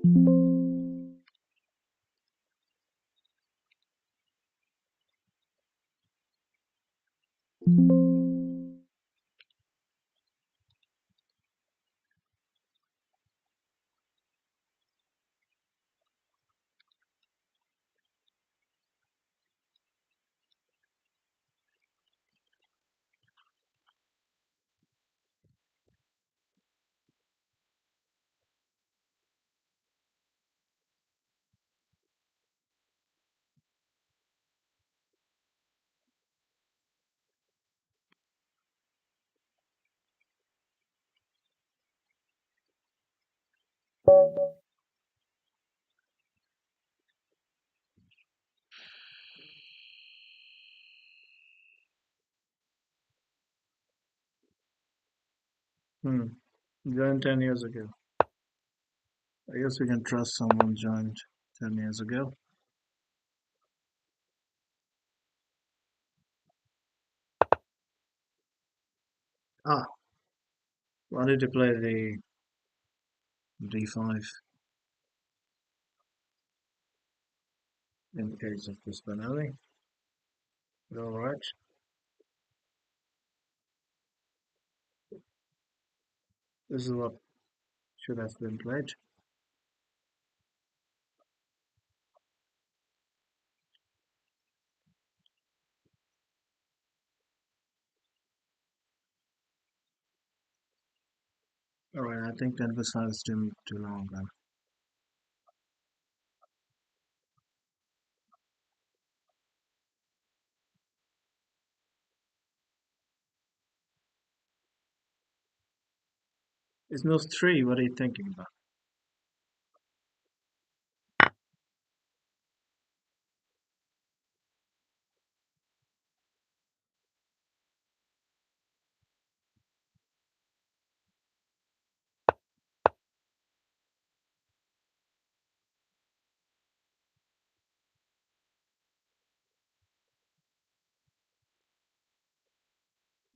Hmm. Joined 10 years ago. I guess we can trust someone joined 10 years ago. Ah, why did you play the d5 in the case of this Benelli? Alright, this is what should have been played. Alright, I think that was is too long then. It's no 3, what are you thinking about?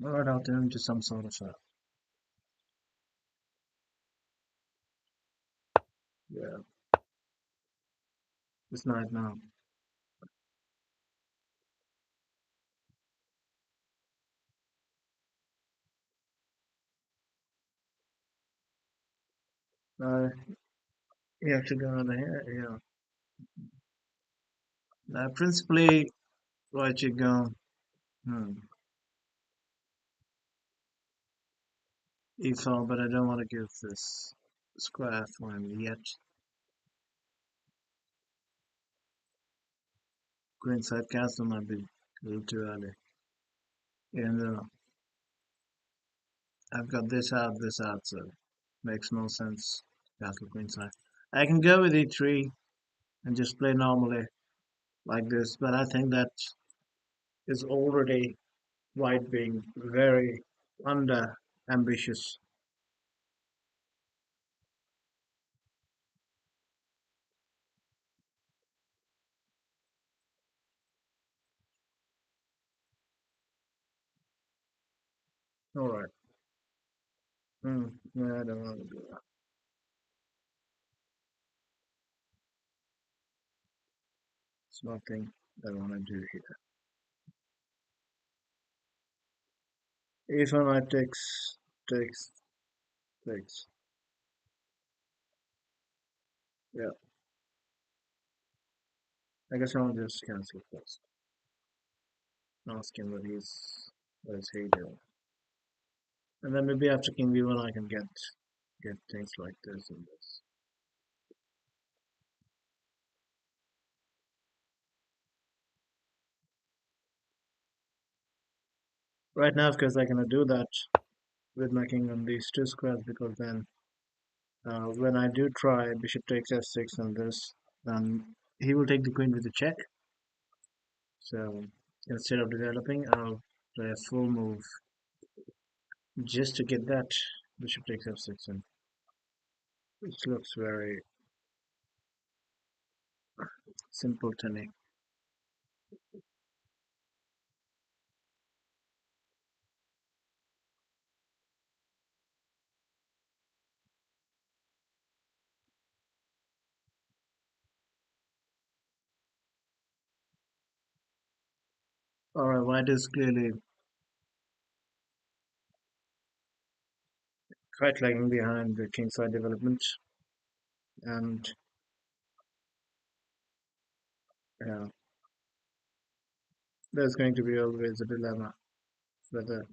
Alright, I'll turn into some sort of yeah, it's night now. You have to go on here, yeah. Principally, right, you go, hmm, e4, but I don't want to give this square for him yet. Queenside castle might be a little too early. And I've got this out, so makes no sense. Castle queenside. I can go with e3 and just play normally like this, but I think that is already white being very under ambitious. All right. No, I don't want to do that. It's nothing I want to do here. If I might takes takes. Yeah, I guess I'll just cancel first. Ask him what is he doing. And then maybe after King B1 I can get things like this and this. Right now, of course, I cannot do that with my king on these two squares because then when I do try bishop takes f6 on this, then he will take the queen with a check. So instead of developing, I'll play a full move just to get that bishop takes f6 in. Which looks very simple to me. Alright, white is clearly quite lagging behind the kingside development, and yeah, there's going to be always a dilemma whether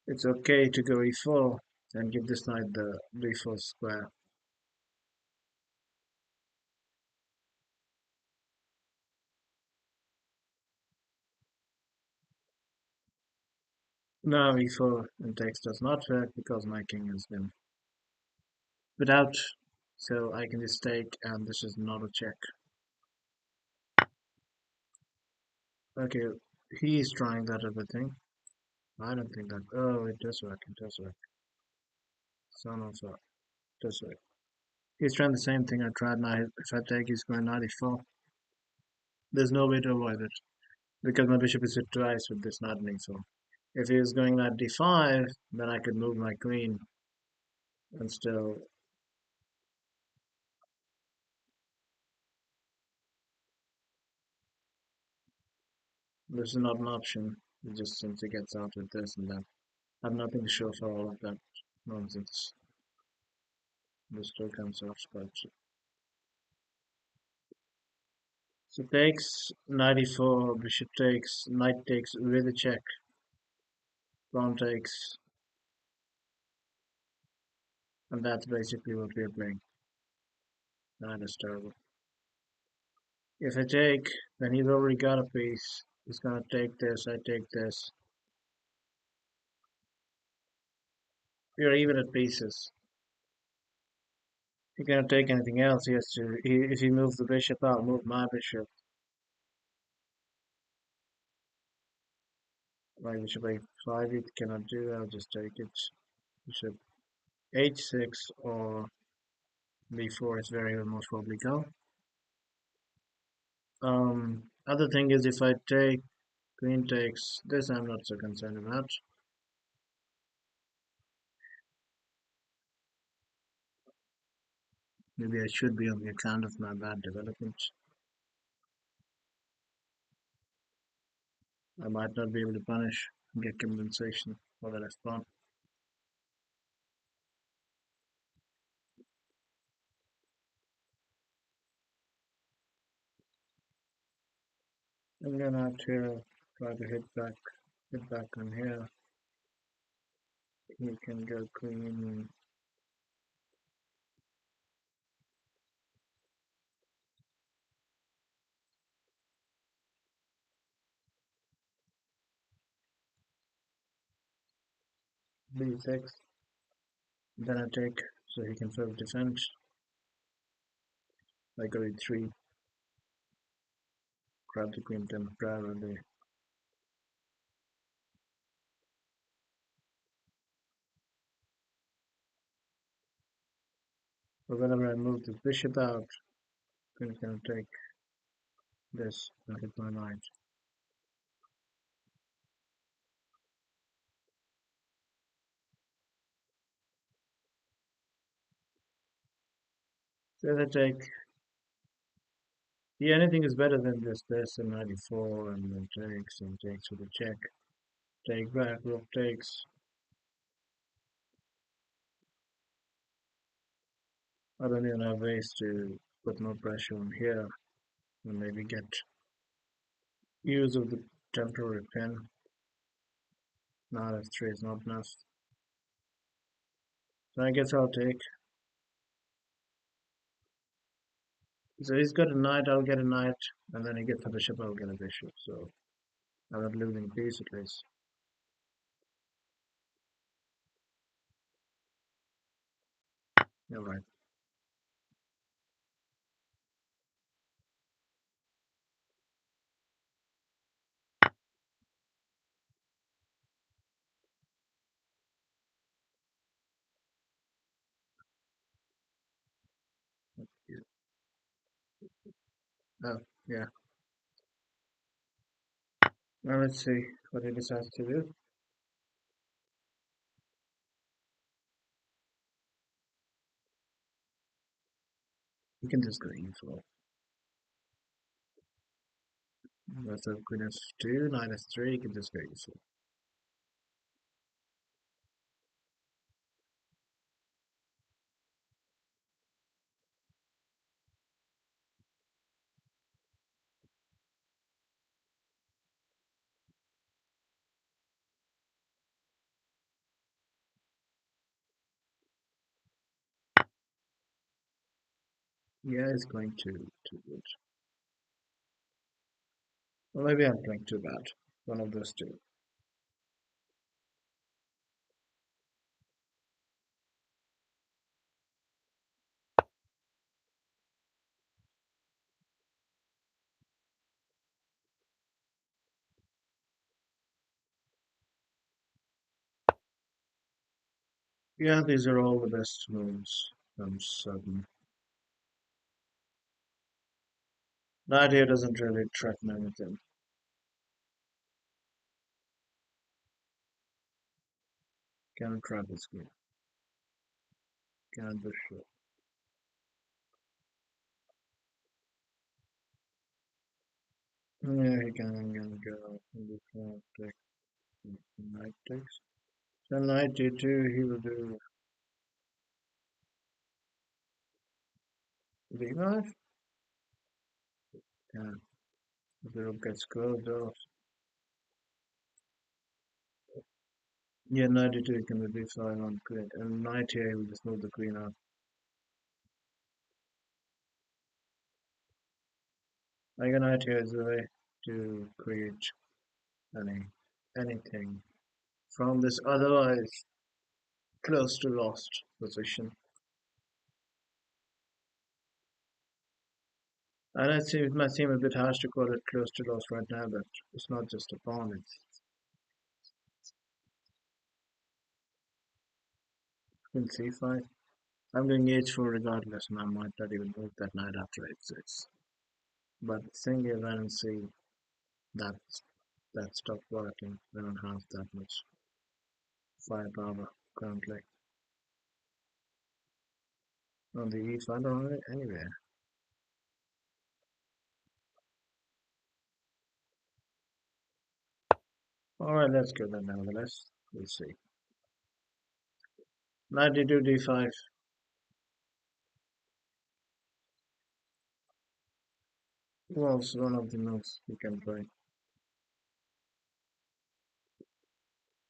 it's okay to go e4 and give this knight the d4 square. Now e4 and takes does not work because my king has been put out, so I can just take, and this is not a check. Okay, he's trying that other thing. I don't think that. Oh, it does work. It does work. Son of a. Does work. He's trying the same thing I tried. Now, if I take, he's going 94. There's no way to avoid it because my bishop is hit twice with this knight and so. If he was going knight d5, then I could move my queen and still. This is not an option. He just simply gets out with this and that. I have nothing to show for all of that nonsense. This still comes off, but so takes 94, bishop takes, knight takes with a check, pawn takes, and that's basically what we're playing. That is terrible. If I take, then he's already got a piece. He's gonna take this, I take this. We are even at pieces. He cannot take anything else. He has to. If he moves the bishop, I'll move my bishop. My bishop a5, it cannot do. I'll just take it. Bishop h6 or b4 is very most probably go. Other thing is if I take queen takes this, I'm not so concerned about. Maybe I should be on the account of my bad development. I might not be able to punish and get compensation for the left pawn. I'm gonna have to try to hit back on here. You can go queen b6. Then I take so he can further defend. I go e3, grab the queen temporarily. But whenever I move the bishop out, queen is gonna take this and hit my knight. So if I take, yeah, anything is better than just this and 94 and then takes with a check. Take back, rook takes. I don't even have ways to put more pressure on here and maybe get use of the temporary pin. Now f3 is not enough. So I guess I'll take. So he's got a knight, I'll get a knight, and then he gets a bishop, I'll get a bishop. So I'm not losing a piece at least. You're right. Oh, yeah. Now let's see what he decides to do. He can just go e4. Let's have queen f2, knight f3, can just go easy. Yeah, it's going too good. Or maybe I'm playing too bad. One of those two. Yeah, these are all the best moves. I'm certain. Knight here doesn't really threaten anything. Can't trap this game. Can't bishop. Yeah, he can go. Before take knight takes. So knight d2, he will do d5. Yeah, the rook gets closed off. Yeah, knight d2 can be d5 on queen. And knight here, he will just move the queen up. Like a knight here is a way to create any anything from this otherwise close to lost position. And it might seem a bit harsh to call it close to lost right now, but it's not just a pawn, it's queen c5. I'm doing h4 regardless, and I might not even move that knight after h6. But the thing is, I don't see that that stopped working. I don't have that much firepower currently on the e5 or anywhere. Alright, let's go then nevertheless. We'll see. Knight d2 d5 was one of the moves you can play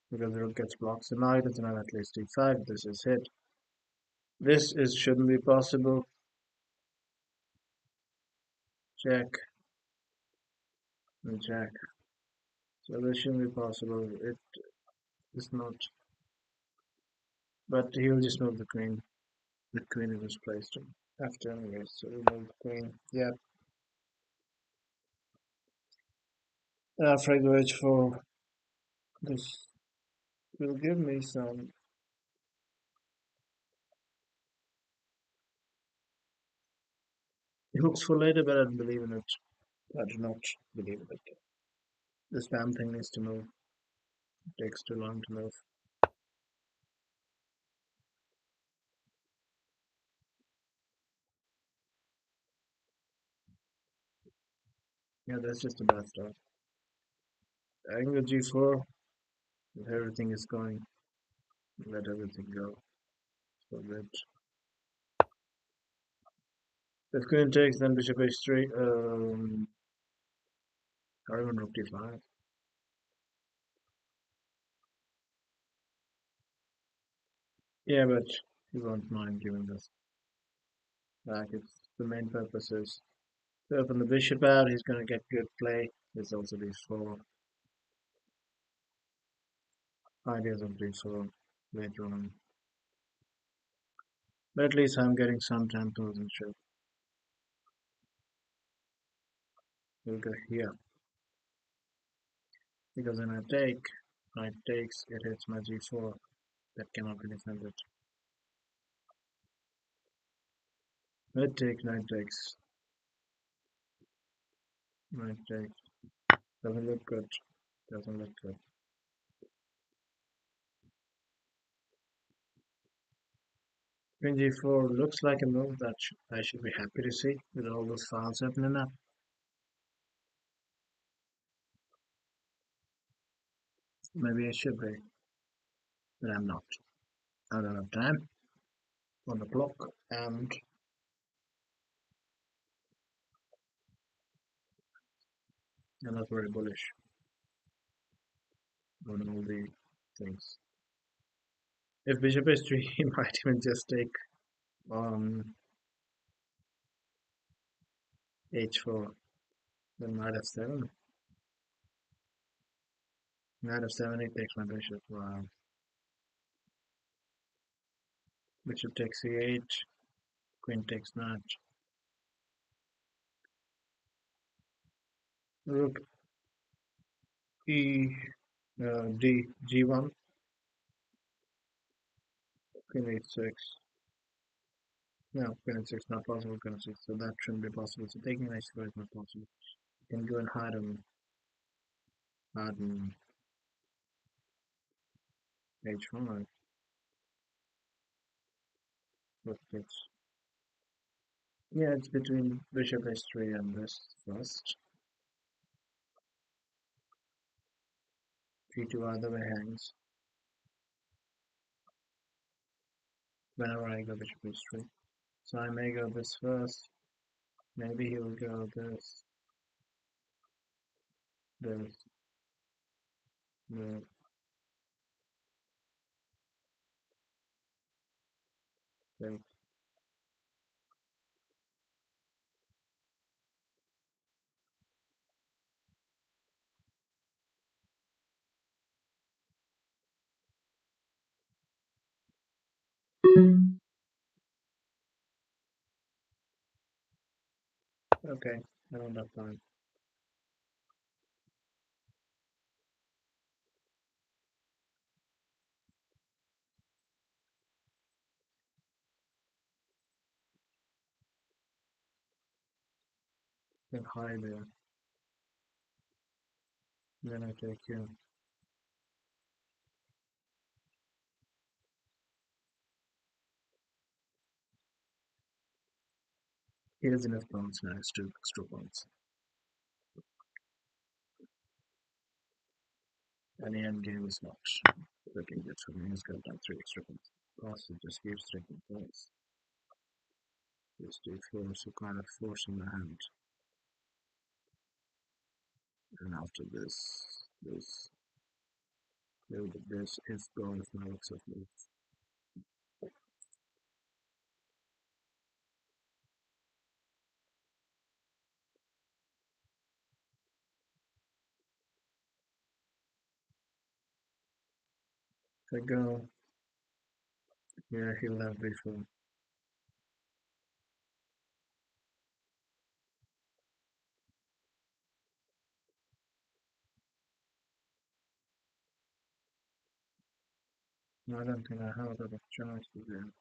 because the rook gets blocked. So now he doesn't have at least d5. This is hit. This is shouldn't be possible. Check and check. So this shouldn't be possible. It is not. But he'll just move the queen. The queen is misplaced after anyway. So we move the queen. Yeah. After I go h4, this will give me some. It hooks for later, but I don't believe in it. I do not believe in it. This damn thing needs to move. It takes too long to move. Yeah, that's just a bad start. I can go g4. If everything is going, let everything go. So that if queen takes, then bishop h3. Or even rook d5. Yeah, but he won't mind giving this back. It's the main purpose is to open the bishop out. He's going to get good play. There's also d4. Ideas of d4 later on. But at least I'm getting some temples and shit. We'll go here. Because when I take, knight takes, it hits my g4. That cannot be defended. Knight takes, knight takes. Doesn't look good. Doesn't look good. Queen g4 looks like a move that I should be happy to see with all those files opening up. Maybe I should be, but I'm not. I don't have time on the clock, and I'm not very bullish on all the things. If bishop is 3, he might even just take h4, then knight f7. Knight f7, he takes my bishop. Wow. Bishop takes c8, queen takes knight. Rook e d g1, queen h6. No, queen h6 not possible, queen h6, so that shouldn't be possible. So taking h4 is not possible. You can go and hide on h5, but it's yeah, it's between bishop h3 and this first. g2 either way hangs. Whenever I go bishop h3, so I may go this first. Maybe he will go this, this, this. This. Okay, I don't have time. Then hide there. Then I take you. He has enough points now, it's 2 extra points. And the end game is not looking good for me. He's got like 3 extra points. Also, just keeps taking points. Just d4, so kind of forcing the hand. And after this if gone if now looks of move. If I go, yeah, he'll have before. No, I don't think I have a lot of choice to do.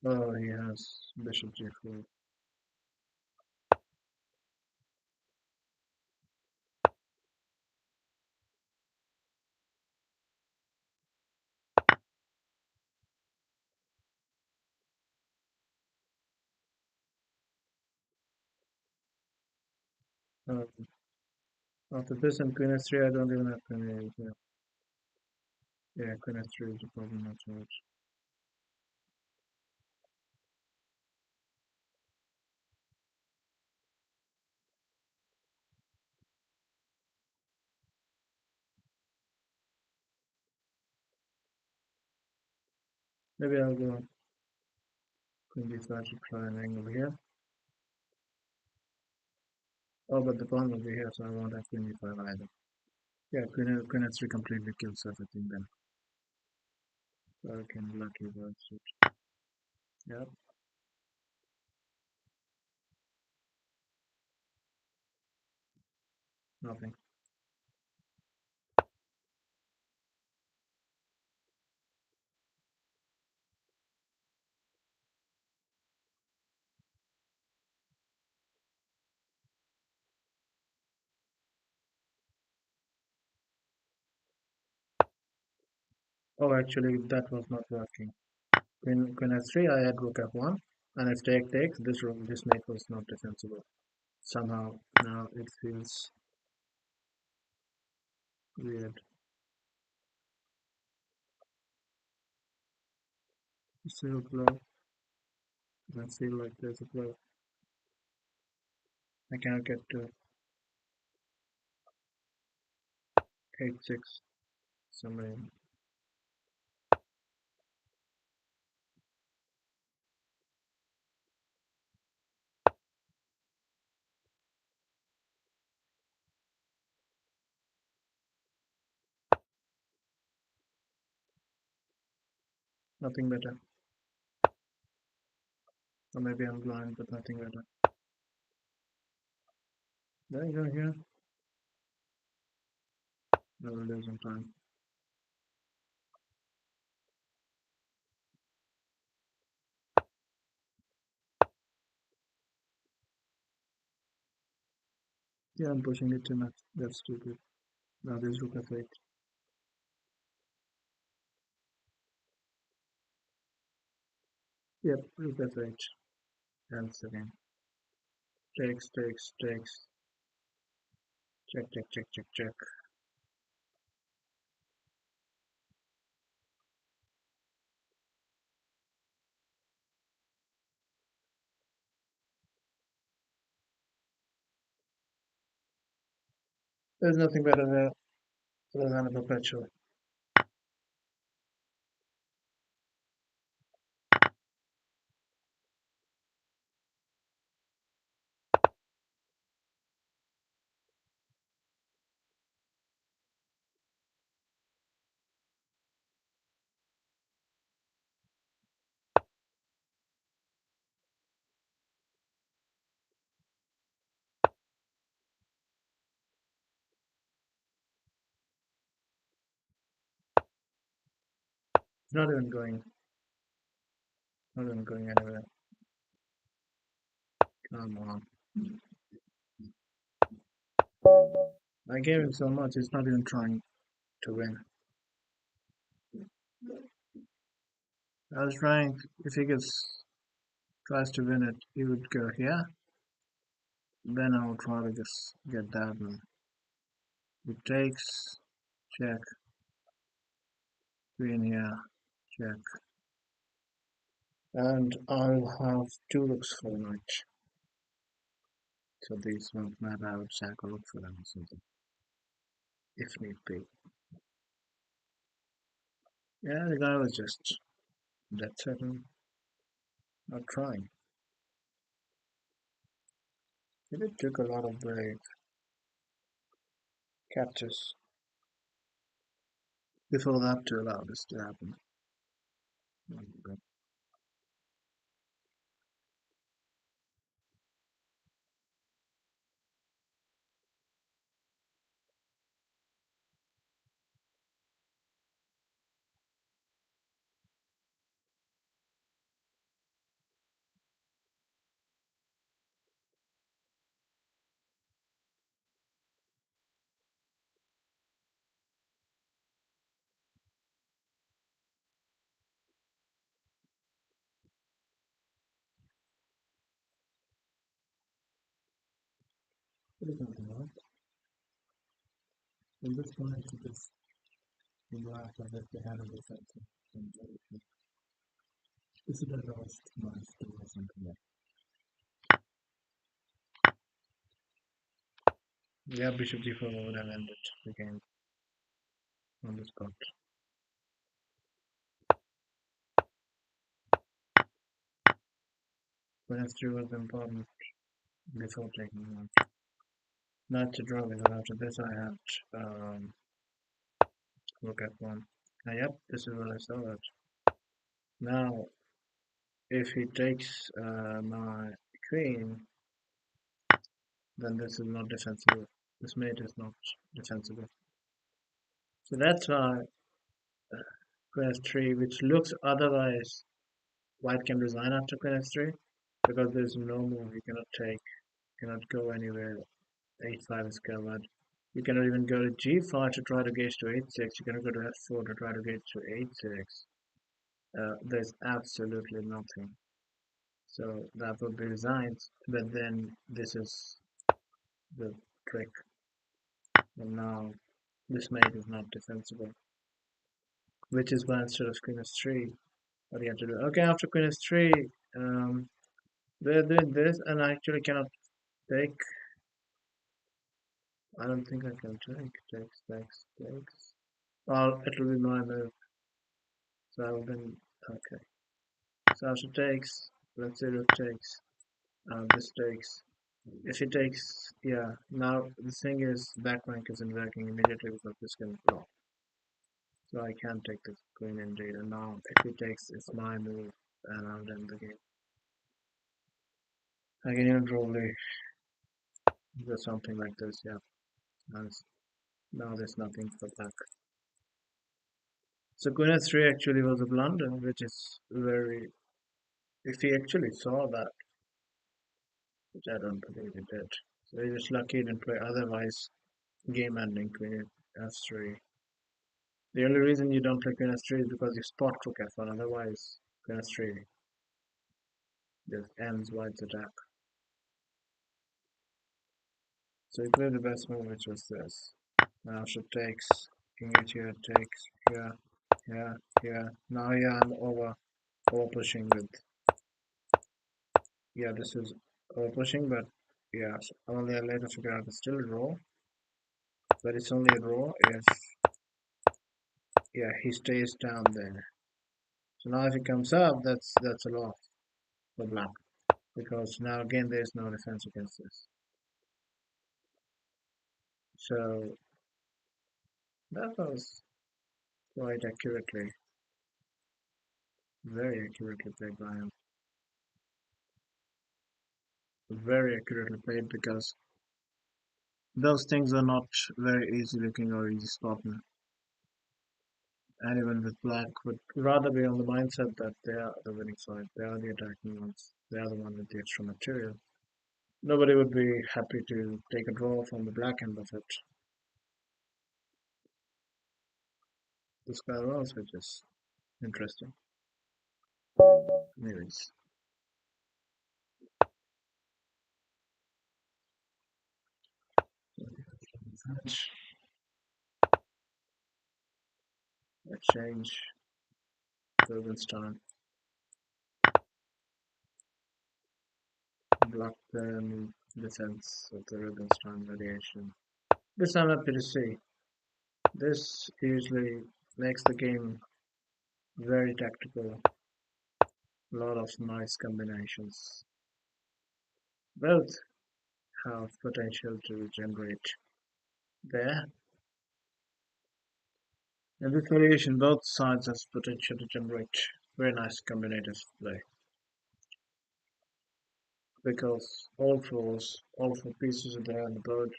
Oh, he has bishop g4. Uh, After this and queen s3, I don't even have queen a8. Yeah, queen s3 is the problem, not so much. Maybe I'll go queen d5 to try an angle here. Oh, but the pawn will be here, so I won't have queen d5 either. Yeah, queen s3 completely kills everything then. So I can lucky that's it. Yep, nothing. Oh, actually, that was not working. Queen f3, I had rook f1, and if take takes, this mate was not defensible. Somehow now it feels weird. Still blow. Let's see like there's a blow. I cannot get to 8-6 somewhere. Nothing better. Or maybe I'm blind, but nothing better. There you go here. I will lose some time. Yeah, I'm pushing it too much. That's stupid. Now there's rook f8. Yep, rook f8. Else again. Takes, takes, takes. Check, check, check, check, check. There's nothing better there than a perpetual. It's not even going anywhere. Come on. I gave him so much, he's not even trying to win. I was trying, if he tries to win it, he would go here. Then I will try to just get that one. It takes, check, queen here, check. And I'll have two looks for a knight. So these won't matter, I would sack a look for them or something, if need be. Yeah, the guy was just dead certain, not trying. It took a lot of brave captures before that to allow this to happen. But It is nothing wrong. In this point, it is in the after that they had a defensive. This is the last month or something like that. Yeah, bishop g4 would have ended the game on the spot. Queen f3 was important before taking on. Not to draw because after this I had rook f1. Yep, this is what I saw it. Now, if he takes my queen, then this is not defensible. This mate is not defensible. So that's why queen f3, which looks otherwise white can resign after queen f3, because there's no move. You cannot take, cannot go anywhere. h5 is covered. You cannot even go to g5 to try to gauge to h6. You cannot go to f4 to try to gauge to h6. There's absolutely nothing. So that would be resigned, but then this is the trick. And now this mate is not defensible, which is why instead of queen s3, what do you have to do? Okay, after queen s3, they're doing this, and I actually cannot take. I don't think I can take. Takes. Well, it will be my move. So I will then. Okay. So after takes, let's say rook takes. This takes. If he takes, yeah. Now the thing is, back rank isn't working immediately because this can block. So I can take the queen indeed. And now if he takes, it's my move, and I'll end the game. I can even probably do something like this, yeah. Now there's nothing for back. So queen f3 actually was a blunder, which is very. If he actually saw that, which I don't believe he did. So he was lucky he didn't play. Otherwise, game ending queen f3. The only reason you don't play queen f3 is because you spot rook f1. Otherwise, queen f3 just ends white's attack. So he played the best move, which was this. Now she takes, king h here, takes, here, here, here. Now yeah, I'm over pushing with, yeah, this is over pushing, but yeah, so only I later figure out it's still a row, but it's only a row if, yeah, he stays down there. So now if he comes up, that's a loss for black, because now again there's no defense against this. So that was quite accurately, very accurately played by him. Very accurately played because those things are not very easy looking or easy spotting. Anyone with black would rather be on the mindset that they are the winning side, they are the attacking ones, they are the one with the extra material. Nobody would be happy to take a draw from the black end of it. This guy was, which is interesting. Anyways, let's change Rubinstein, block the defense of the Rubinstein radiation. This I'm happy to see. This usually makes the game very tactical. A lot of nice combinations. Both have potential to generate there. In this variation, both sides have potential to generate very nice combinative play. Because all four pieces are there on the board.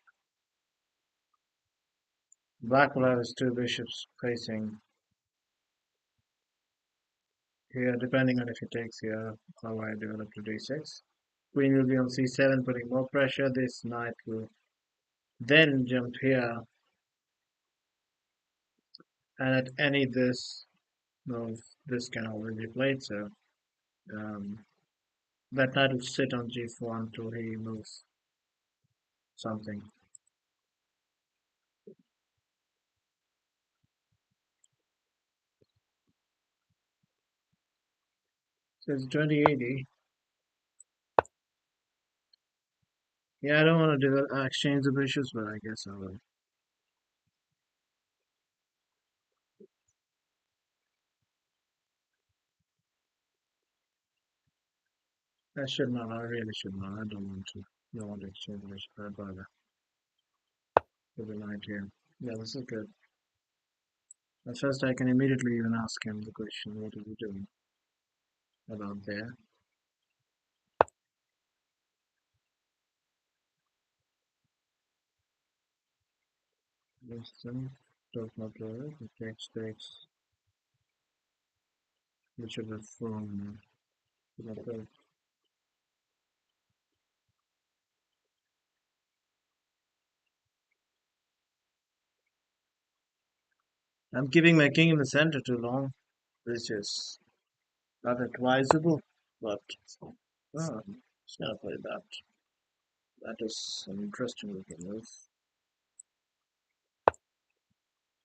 Black will have his two bishops facing here, depending on if he takes here, how I develop to d6. Queen will be on c7, putting more pressure. This knight will then jump here, and at any this move, this can already be played, so um, that knight will sit on g4 until he moves. something. So it's 2080. Yeah, I don't want to do that, exchange the bishops, but I guess I will. I should not. I really should not. I don't want to. Don't want to exchange the bishop. I'd rather put the knight here. Yeah, this is good. At first, I can immediately even ask him the question, what are you doing about there? Listen, does not work. It takes bishop f4. Not work. I'm keeping my king in the center too long, which is not advisable, but oh, it's gonna play that. That is an interesting looking move.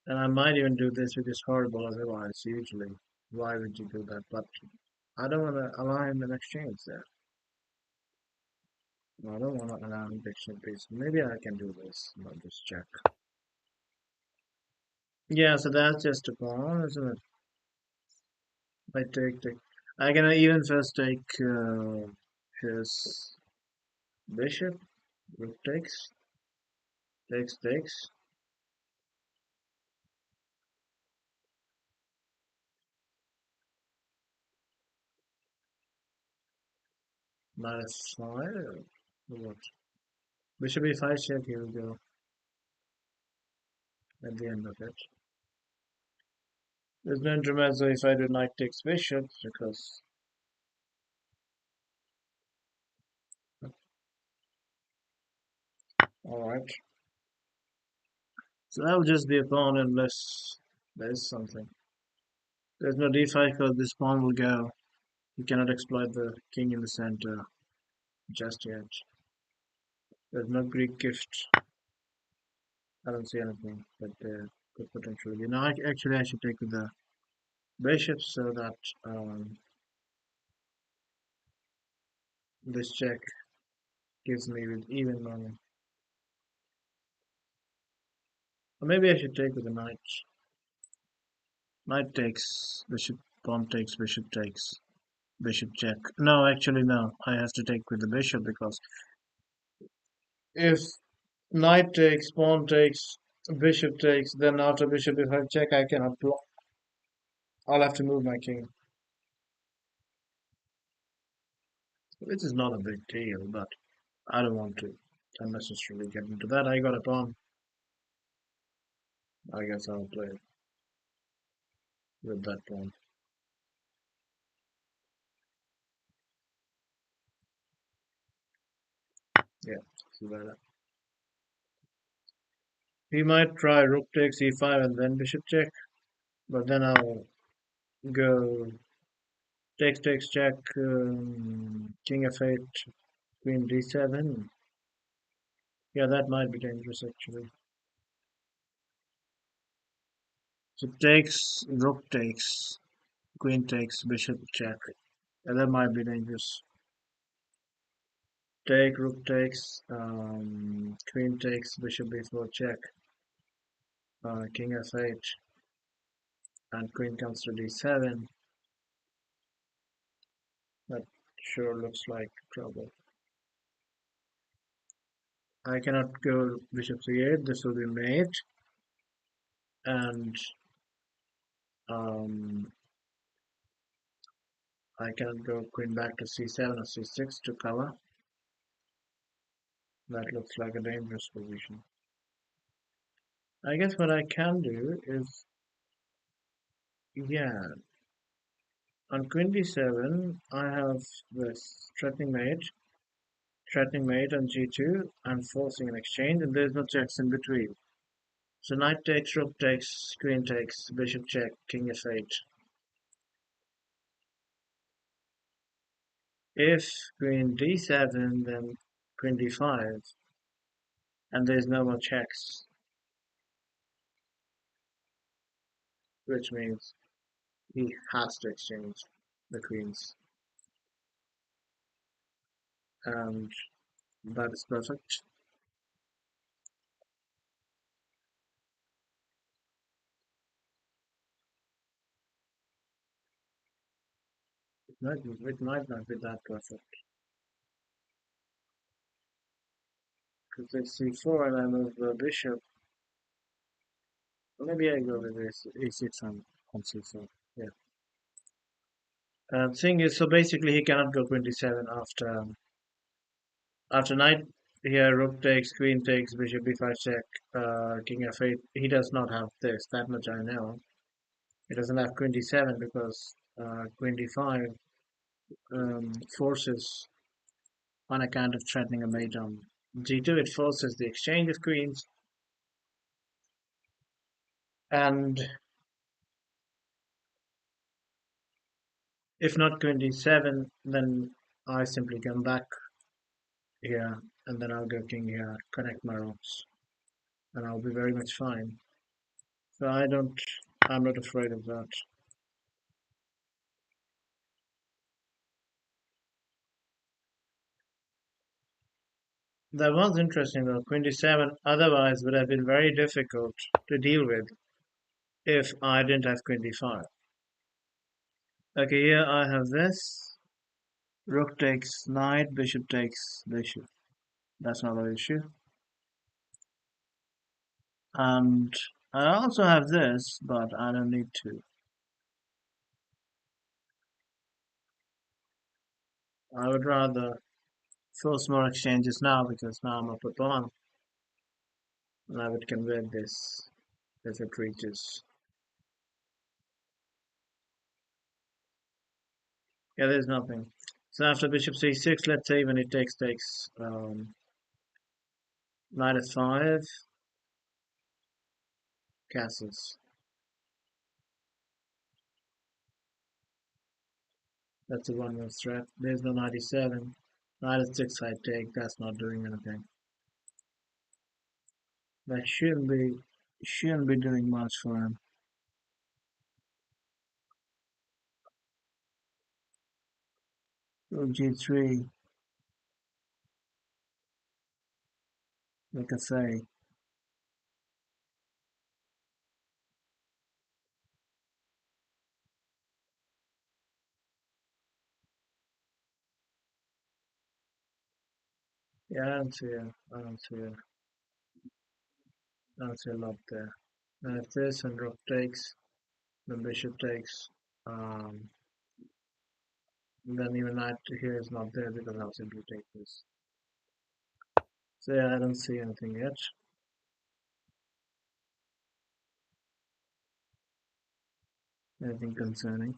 And I might even do this, which is horrible otherwise, usually. Why would you do that? But I don't want to allow him an exchange there. No, I don't want to allow him to exchange piece. Maybe I can do this. I'll just check. Yeah, so that's just a pawn, isn't it? I take. I can even first take his bishop. Rook takes. Minus 5. Or what? Bishop e5 check, here we go. At the end of it. There's no intermezzo if I do knight takes bishop, because... Alright. So that'll just be a pawn unless there's something. There's no d5 because this pawn will go. You cannot exploit the king in the center just yet. There's no Greek gift. I don't see anything that could potentially be. Now, actually, I should take with the bishop so that this check gives me with even money. Or maybe I should take with the knight. Knight takes, bishop, pawn takes, bishop check. No, actually, no. I have to take with the bishop because if knight takes, pawn takes, bishop takes, then after bishop if I check, I cannot block. I'll have to move my king. Which is not a big deal, but I don't want to unnecessarily get into that. I got a pawn. I guess I'll play with that pawn. Yeah, see that. He might try rook takes e5 and then bishop check, but then I'll go takes check, king f8, queen d7. Yeah, that might be dangerous actually. So takes, rook takes, queen takes, bishop check. Yeah, that might be dangerous. Take, rook takes, queen takes, bishop b4 check, king f8, and queen comes to d7. That sure looks like trouble. I cannot go bishop c8, this will be mate, and um, I cannot go queen back to c7 or c6 to cover. That looks like a dangerous position. I guess what I can do is, yeah, on queen d7, I have this threatening mate on g2, I'm forcing an exchange, and there's no checks in between. So knight takes, rook takes, queen takes, bishop check, king f8. If queen d7, then queen d5. and there's no more checks, which means he has to exchange the queens, and that is perfect. It might not be that perfect because it's c4 and I move the bishop. Or maybe I go with this a6 on c4. Yeah. Thing is, so basically he cannot go 27 after knight here, rook takes, queen takes, bishop b5 check, king f8. He does not have this. That much I know. He doesn't have queen d7 because queen d5 forces on account of threatening a mate on g2. It forces the exchange of queens, and if not queen d7, then I simply come back here, and then I'll go king here, connect my rooks, and I'll be very much fine. So I'm not afraid of that. That was interesting though. Queen d7 otherwise would have been very difficult to deal with if I didn't have queen d5. Okay, here I have this. Rook takes knight, bishop takes bishop. That's not an issue. And I also have this, but I don't need to. I would rather force more exchanges now because now I'm up a pawn, and I would convert this if it reaches. Yeah, there's nothing. So after bishop c6, let's say when it takes knight f5, castles. That's a one-way threat. There's no 97. Knight f6 I take. That's not doing anything. That shouldn't be doing much for him. Rook g3, like I say. Yeah, I don't see a lot there. And if this and rook takes, then bishop takes, um, then even knight here is not there because I'll simply take this. So yeah, I don't see anything yet. Anything concerning.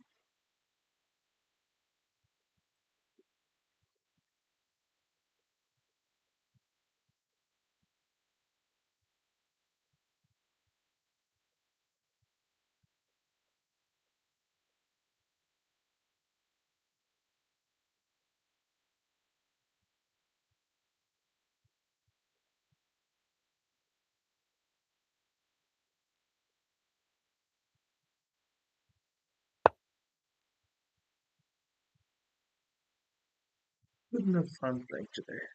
Good enough fun playing today.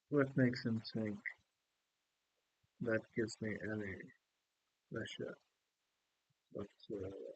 What makes him think that gives me any pleasure whatsoever?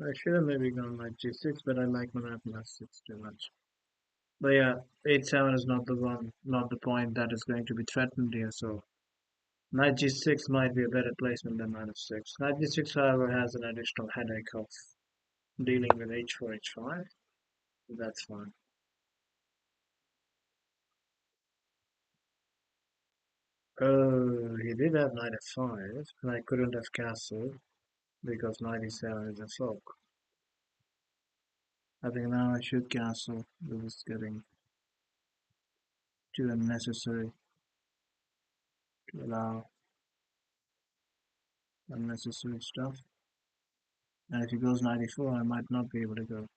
I should have maybe gone like g6, but I like when I have f6 too much. But yeah, 8-7 is not the point that is going to be threatened here, so Knight g6 might be a better placement than knight f6. Knight g6, however, has an additional headache of dealing with h4, h5. That's fine. Oh, he did have knight f5, and I couldn't have castled because knight e7 is a fork. I think now I should castle. This is getting too unnecessary to allow unnecessary stuff. And if he goes knight e4, I might not be able to go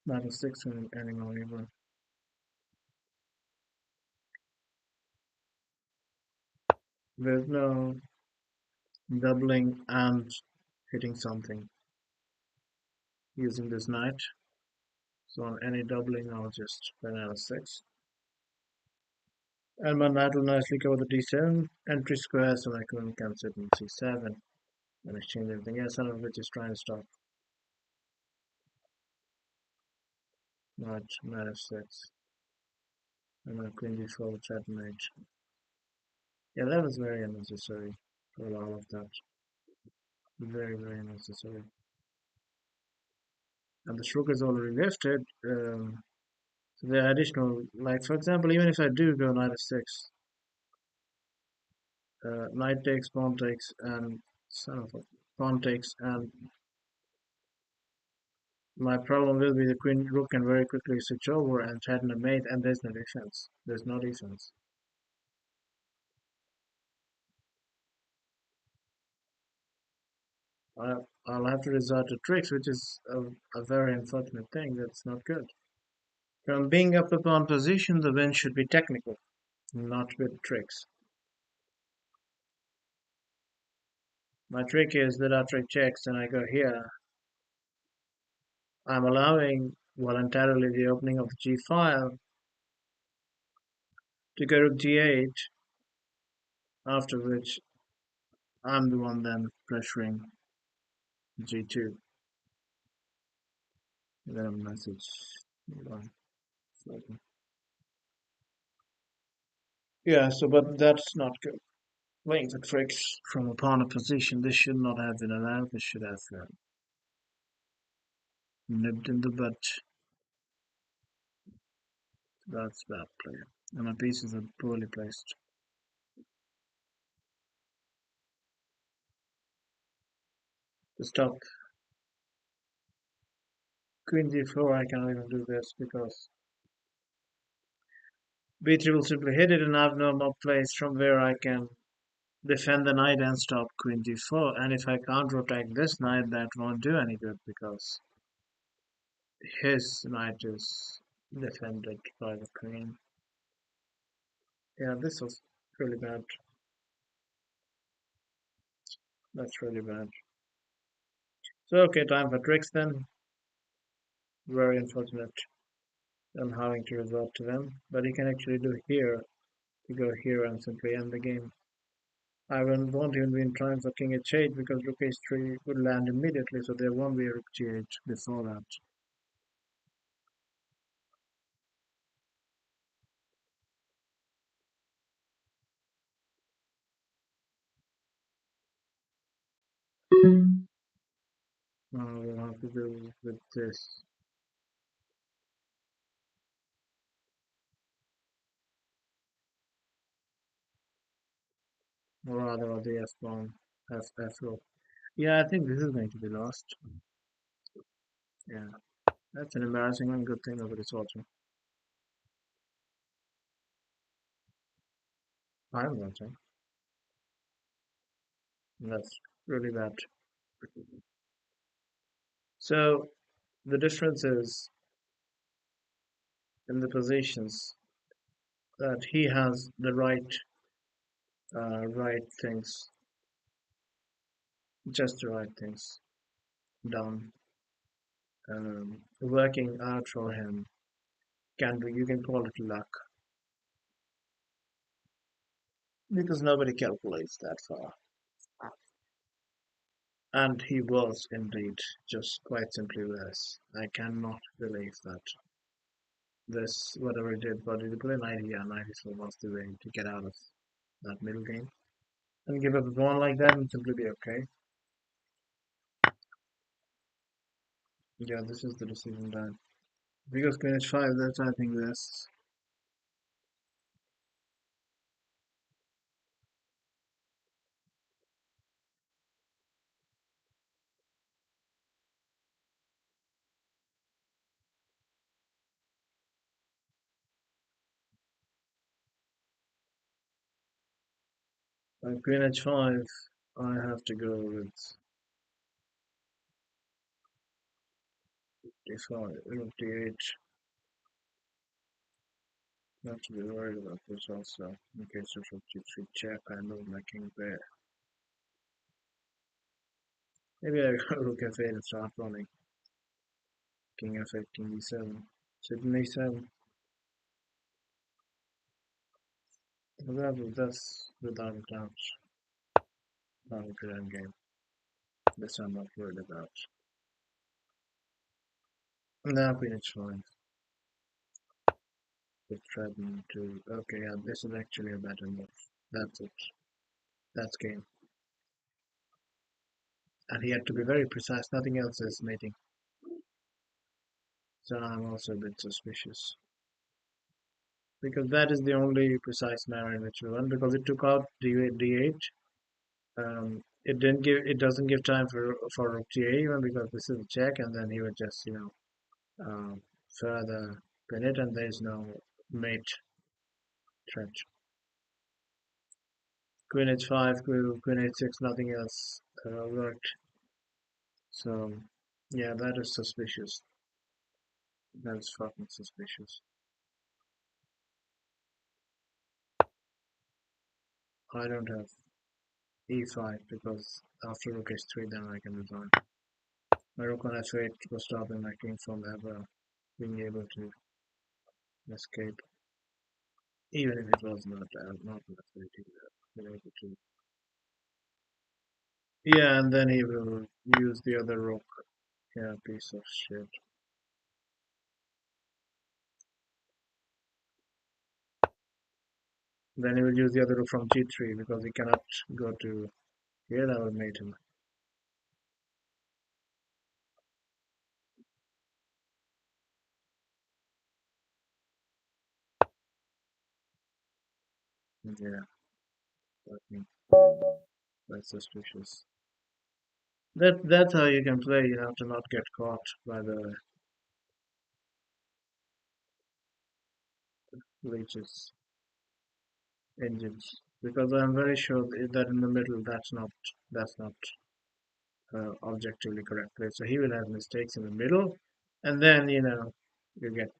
knight e6 anymore either. There's no doubling and hitting something using this knight. So on any doubling, I'll just play knight f6. And my knight will nicely cover the d7 entry square, so my queen can sit in c7 and exchange everything else, some of which is trying to stop knight f6. And my queen d4 checkmate. Yeah, that was very unnecessary for all of that. Very, very unnecessary. And the rook is already lifted. So there are additional, like for example, even if I do go knight f6, knight takes, pawn takes, and son of a pawn takes, and my problem will be the queen rook can very quickly switch over and threaten a mate, and there's no defense. There's no defense. I'll have to resort to tricks, which is a very unfortunate thing. That's not good. From being up a pawn position, the win should be technical, not with tricks. My trick is that after I checks and I go here, I'm allowing voluntarily the opening of the g file to go to g8, after which I'm the one then pressuring g2. Then a message. Yeah, so but that's not good. Playing the tricks from a pawn position, this should not have been allowed. This should have nipped in the butt. That's bad play. And my pieces are poorly placed. To stop queen d4, I cannot even do this because b3 will simply hit it, and I have no more place from where I can defend the knight and stop queen d4. And if I counter-attack this knight, that won't do any good because his knight is defended by the queen. Yeah, this was really bad. That's really bad. So okay, time for tricks then. Very unfortunate I'm having to resort to them, but you can actually do here. You go here and simply end the game. I won't even be in trying for king h8 because rook h3 would land immediately, so there won't be a rook g8 before that. Now we'll have to do with this, or rather the f pawn, f rook. Yeah, I think this is going to be lost. Yeah, that's an embarrassing and good thing about this also. I'm watching. That's really bad. So the difference is in the positions that he has the right things, just the right things done, working out for him. You can call it luck because nobody calculates that far. And he was indeed just quite simply less. I cannot believe that. this, whatever it did, but it play 90, yeah, 90, so what's the way to get out of that middle game? And give up a pawn like that and simply be okay. Yeah, this is the decision time. Because queen h5, that's I think this. Queen h5, I have to go with d5, rook d8. Not to be worried about this also. In case of rook g3 check, I move my king there. Maybe I go rook f8 and start running. King f8, king e7. Sitting e7. That's without a doubt not a good endgame. This I'm not worried about. Now queen h5. With threatening to. Okay, yeah, this is actually a better move. That's it. That's game. And he had to be very precise. Nothing else is mating. So I'm also a bit suspicious. Because that is the only precise manner in which we won. Because it took out d8, d8. It didn't give. It doesn't give time for rook g8 even because this is a check, and then he would just further pin it, and there is no mate threat. Queen h5, queen h6, nothing else worked. So yeah, that is suspicious. That is fucking suspicious. I don't have e5 because after rook h3 then I can resign. My rook on f8 was stopping my king from ever being able to escape. Even if it was not necessary to be able to. Yeah, and then he will use the other rook. Yeah, piece of shit. Then he will use the other rook from g3 because he cannot go to here. That will mate him. Yeah, fucking that's suspicious. That's how you can play. You have to not get caught by the leeches engines because I'm very sure that in the middle that's not objectively correct place. So he will have mistakes in the middle, and then you get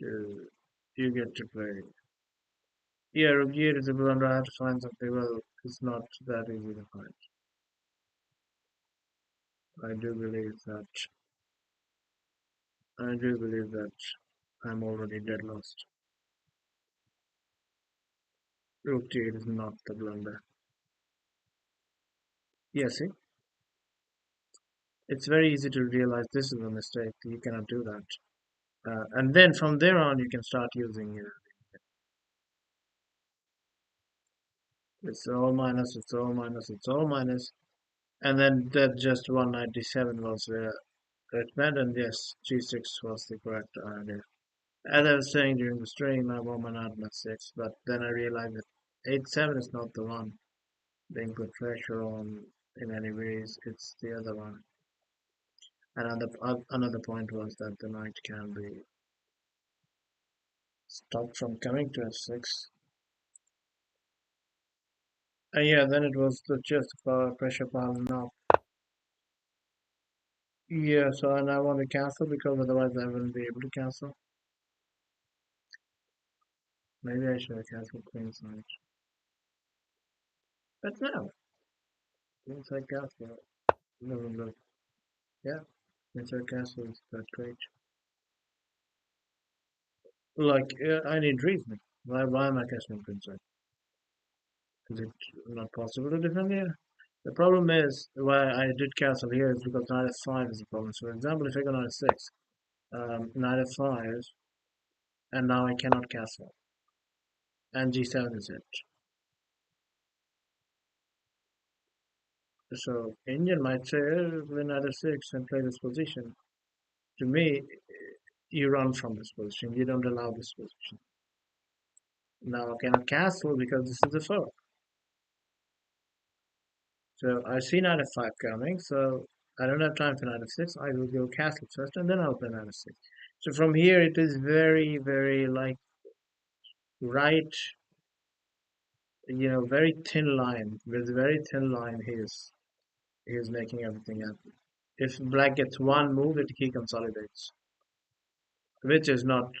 to you get to play. Yeah, Rugier is a blunder. I have to find something. Well, it's not that easy to find. I do believe that I do believe that I'm already dead lost. Rook G8 is not the blunder. Yeah, see, it's very easy to realize this is a mistake. You cannot do that. And then from there on, you can start using it's all minus, it's all minus, it's all minus, and then that just 197 was it meant, and yes, G6 was the correct idea. As I was saying during the stream, I want my knight on 6, but then I realized that 8-7 is not the one being put pressure on in any ways, it's the other one. And another point was that the knight can be stopped from coming to f6. And yeah, then it was the just pressure piling up. Yeah, so and I want to cancel because otherwise I wouldn't be able to cancel. Maybe I should have canceled Queen's Knight. But no, Queenside Castle doesn't look. Yeah, Queenside Castle is that great. Like, I need reasoning. Why am I castling Queenside? Is it not possible to defend here? The problem is why I did castle here is because knight f5 is the problem. So for example, if I go knight f6, knight f5, and now I cannot castle. And g7 is it. So Indian might say, win knight f6 and play this position. To me, you run from this position. You don't allow this position. Now I cannot castle because this is a fork. So I see knight f5 coming, so I don't have time for knight f6. I will go castle first, and then I'll play knight f6. So from here, it is very, very like right, very thin line. With very thin line, he is making everything happen. If black gets one move, he consolidates, which is not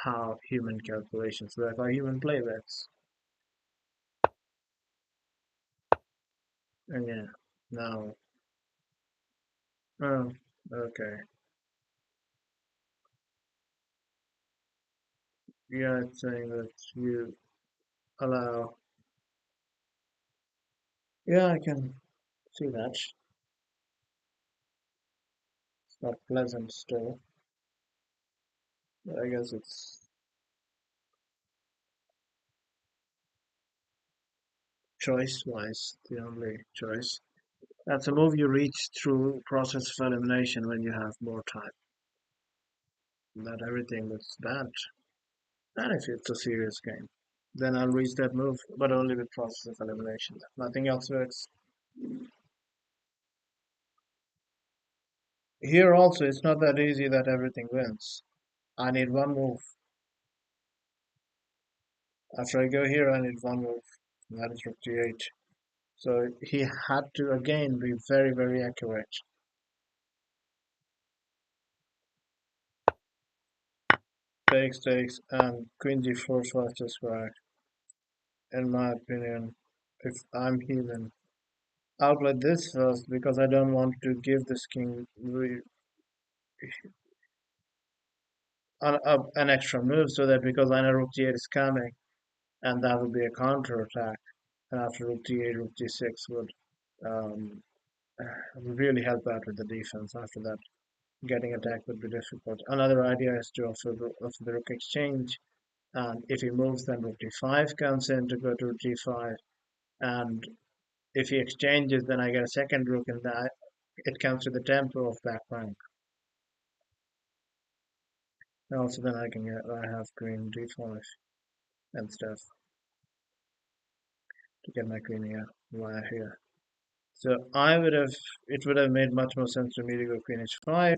how human calculations work or human play works. And yeah, now, oh, okay, yeah, it's saying that you allow. Yeah, I can see that. It's not pleasant still. But I guess it's choice-wise the only choice. That's a move you reach through process of elimination when you have more time. Not everything looks bad. And if it's a serious game, then I'll reach that move, but only with process of elimination. Nothing else works. Here also, it's not that easy that everything wins. I need one move. After I go here, I need one move. And that is rook d8. So he had to again be very, very accurate. Takes, and queen g4 first is correct. In my opinion, if I'm heathen, I'll play this first because I don't want to give this king an extra move so that because I know rook d8 is coming and that would be a counter attack. And after rook d8, rook d6 would um, really help out with the defense. After that, getting attacked would be difficult. Another idea is to offer the rook exchange. And if he moves, then rook d5 comes in to go to rook g5. And if he exchanges, then I get a second rook, and that it comes to the tempo of back rank. And also, then I have queen d5 and stuff to get my queen here via here. So it would have made much more sense to me to go queen h5,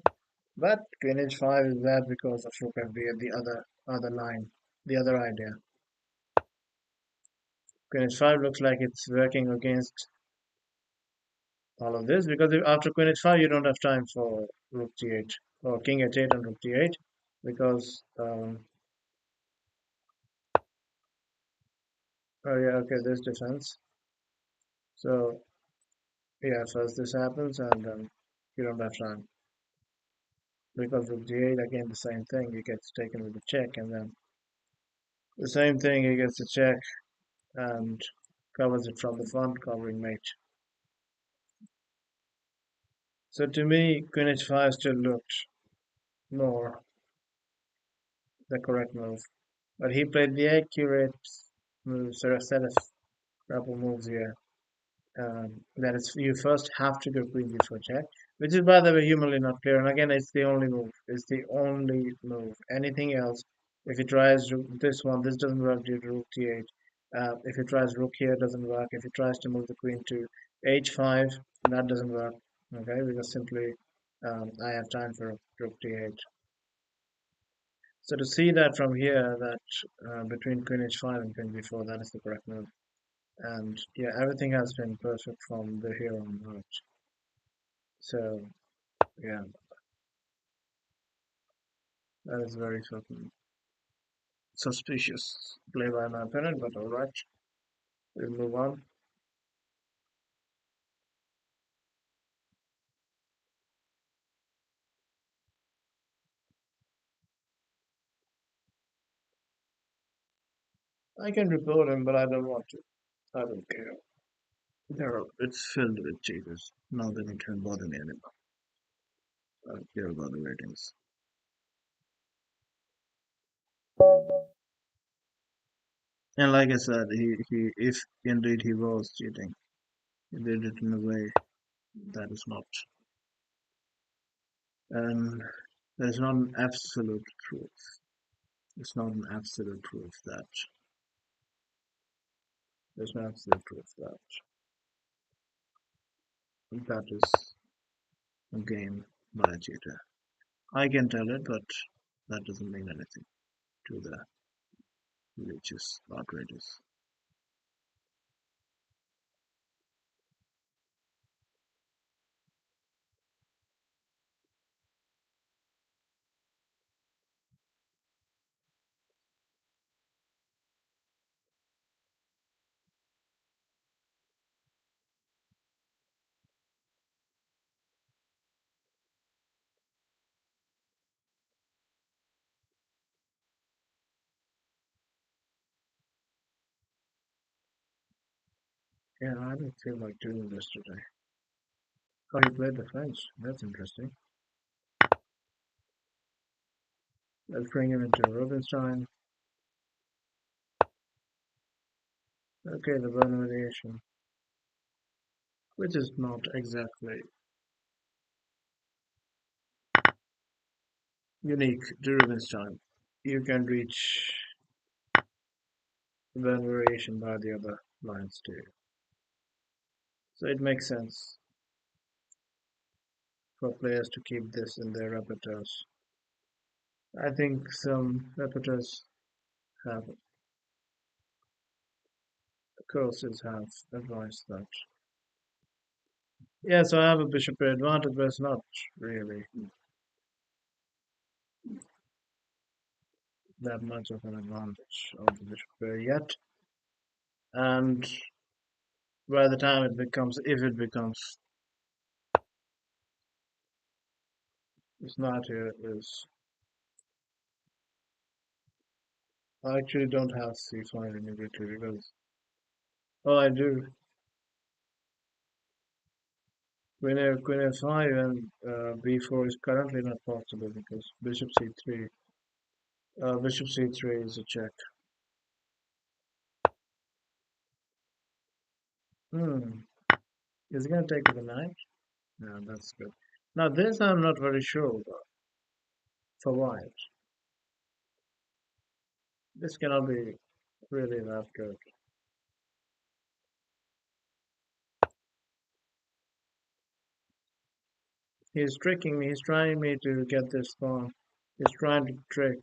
but queen h5 is bad because of rook fb, the other line, the other idea. Queen h5 looks like it's working against all of this because after queen h5 you don't have time for rook g8 or king h8 and rook d8 because oh yeah, okay, there's defense. So yeah, first this happens and you don't have time because rook d8 again the same thing, he gets taken with the check, and then the same thing, he gets a check and covers it from the front, covering mate. So to me, queen h5 still looked more the correct move, but he played the accurate moves, or a set of couple moves here. That is, you first have to go queen d4 check, which is by the way humanly not clear. And again, it's the only move. It's the only move. Anything else, if he tries this one, this doesn't work due to rook d8. If he tries rook here, it doesn't work. If he tries to move the queen to h5, that doesn't work. Okay, because simply I have time for rook d8. So to see that from here, that between queen h5 and queen b4, that is the correct move. And yeah, everything has been perfect from the here on out. So yeah, that is very fucking suspicious play by my opponent, but alright, we'll move on. I can report him, but I don't want to. I don't care. It's filled with cheaters. Now they don't bother me anymore. I don't care about the ratings. And like I said, he if indeed he was cheating, he did it in a way that is not um that is not an absolute proof. It's not an absolute proof that there's no absolute proof that that is a game by a cheater. I can tell it, but that doesn't mean anything to the which is outrageous. Yeah, I don't feel like doing this today. Oh, you played the French. That's interesting. Let's bring him into Rubinstein. Okay, the burn variation, which is not exactly unique to Rubinstein. You can reach the burn variation by the other lines too. So it makes sense for players to keep this in their repertoires. I think some repertoires have courses have advised that. Yeah, so I have a bishop pair advantage, but it's not really that much of an advantage of the bishop pair yet. And by the time it becomes, if it becomes, this knight here is. I actually don't have c5 immediately because. Oh, I do. Queen f5 and b4 is currently not possible because bishop c3. Bishop c3 is a check. Hmm. Is he gonna take with the knight? No, that's good. Now this I'm not very sure about for white. This cannot be really that good. He's tricking me. He's trying me to get this pawn. He's trying to trick.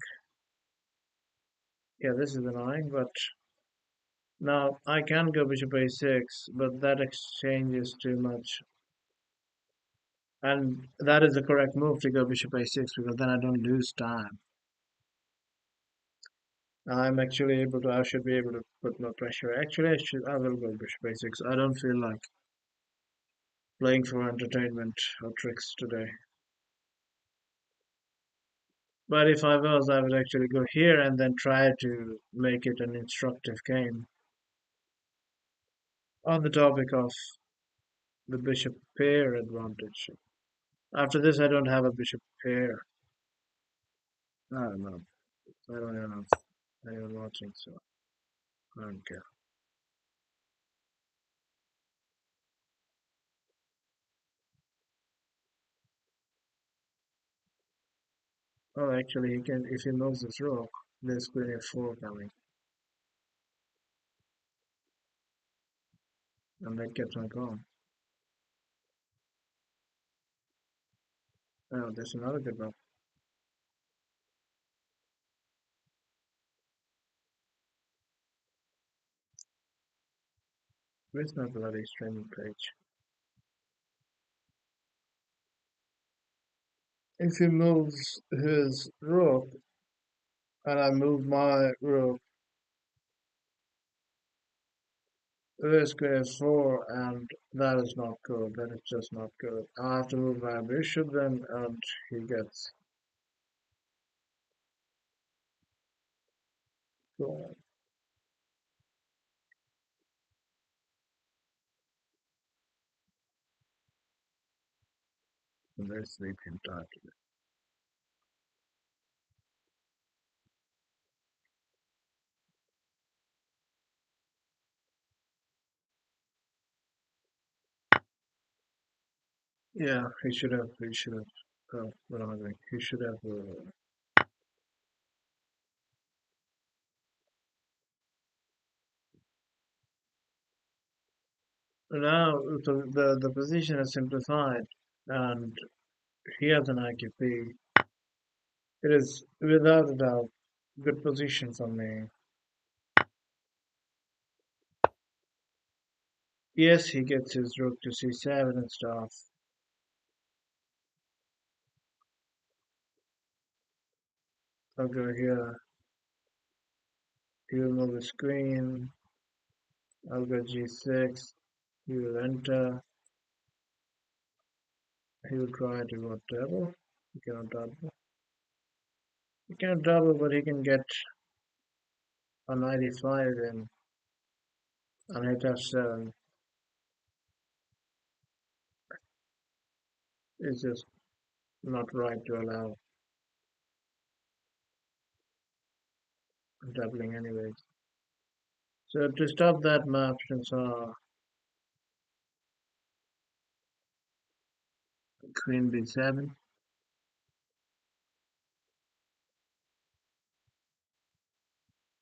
Yeah, this is annoying, but now I can go bishop a6, but that exchange is too much. And that is the correct move to go bishop a6 because then I don't lose time. I'm actually able to, I should be able to put more pressure. Actually, I will go bishop a6. I don't feel like playing for entertainment or tricks today. But if I was, I would actually go here and then try to make it an instructive game. On the topic of the bishop pair advantage. After this, I don't have a bishop pair. I don't know. I don't even know if anyone watching, so I don't care. Oh, actually, he can if he moves his rook. There's queen f4 coming, and that kept my pawn. Oh, there's another good one. Where's my bloody streaming page? If he moves his rook, and I move my rook, there's queen f4, and that is not good. That is just not good. I have to move my bishop then, and he gets gone. And there's sleeping time. Yeah, he should have. He should have. What am I doing? He should have. Now the position is simplified, and he has an IQP. It is without a doubt good position for me. Yes, he gets his rook to c7 and stuff. I'll go here. He will move his queen. I'll go g6. He will enter. He will try to go double. He cannot double. He cannot double, but he can get a 95 in on hit f7. It's just not right to allow doubling anyways. So to stop that, my options are queen b7,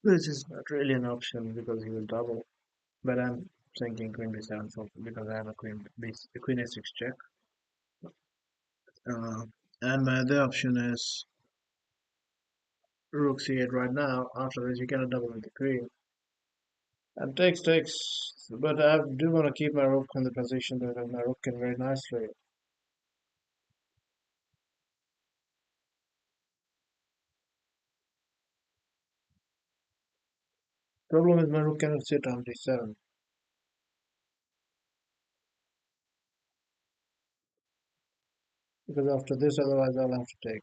which is not really an option because he will double. But I'm thinking queen b7 because I have a queen a6 check. Uh, and my other option is rook c8 right now. After this, you cannot double with the queen. And takes, but I do want to keep my rook in the position that my rook can very nicely. Problem is my rook cannot sit on d7 because after this, otherwise I'll have to take.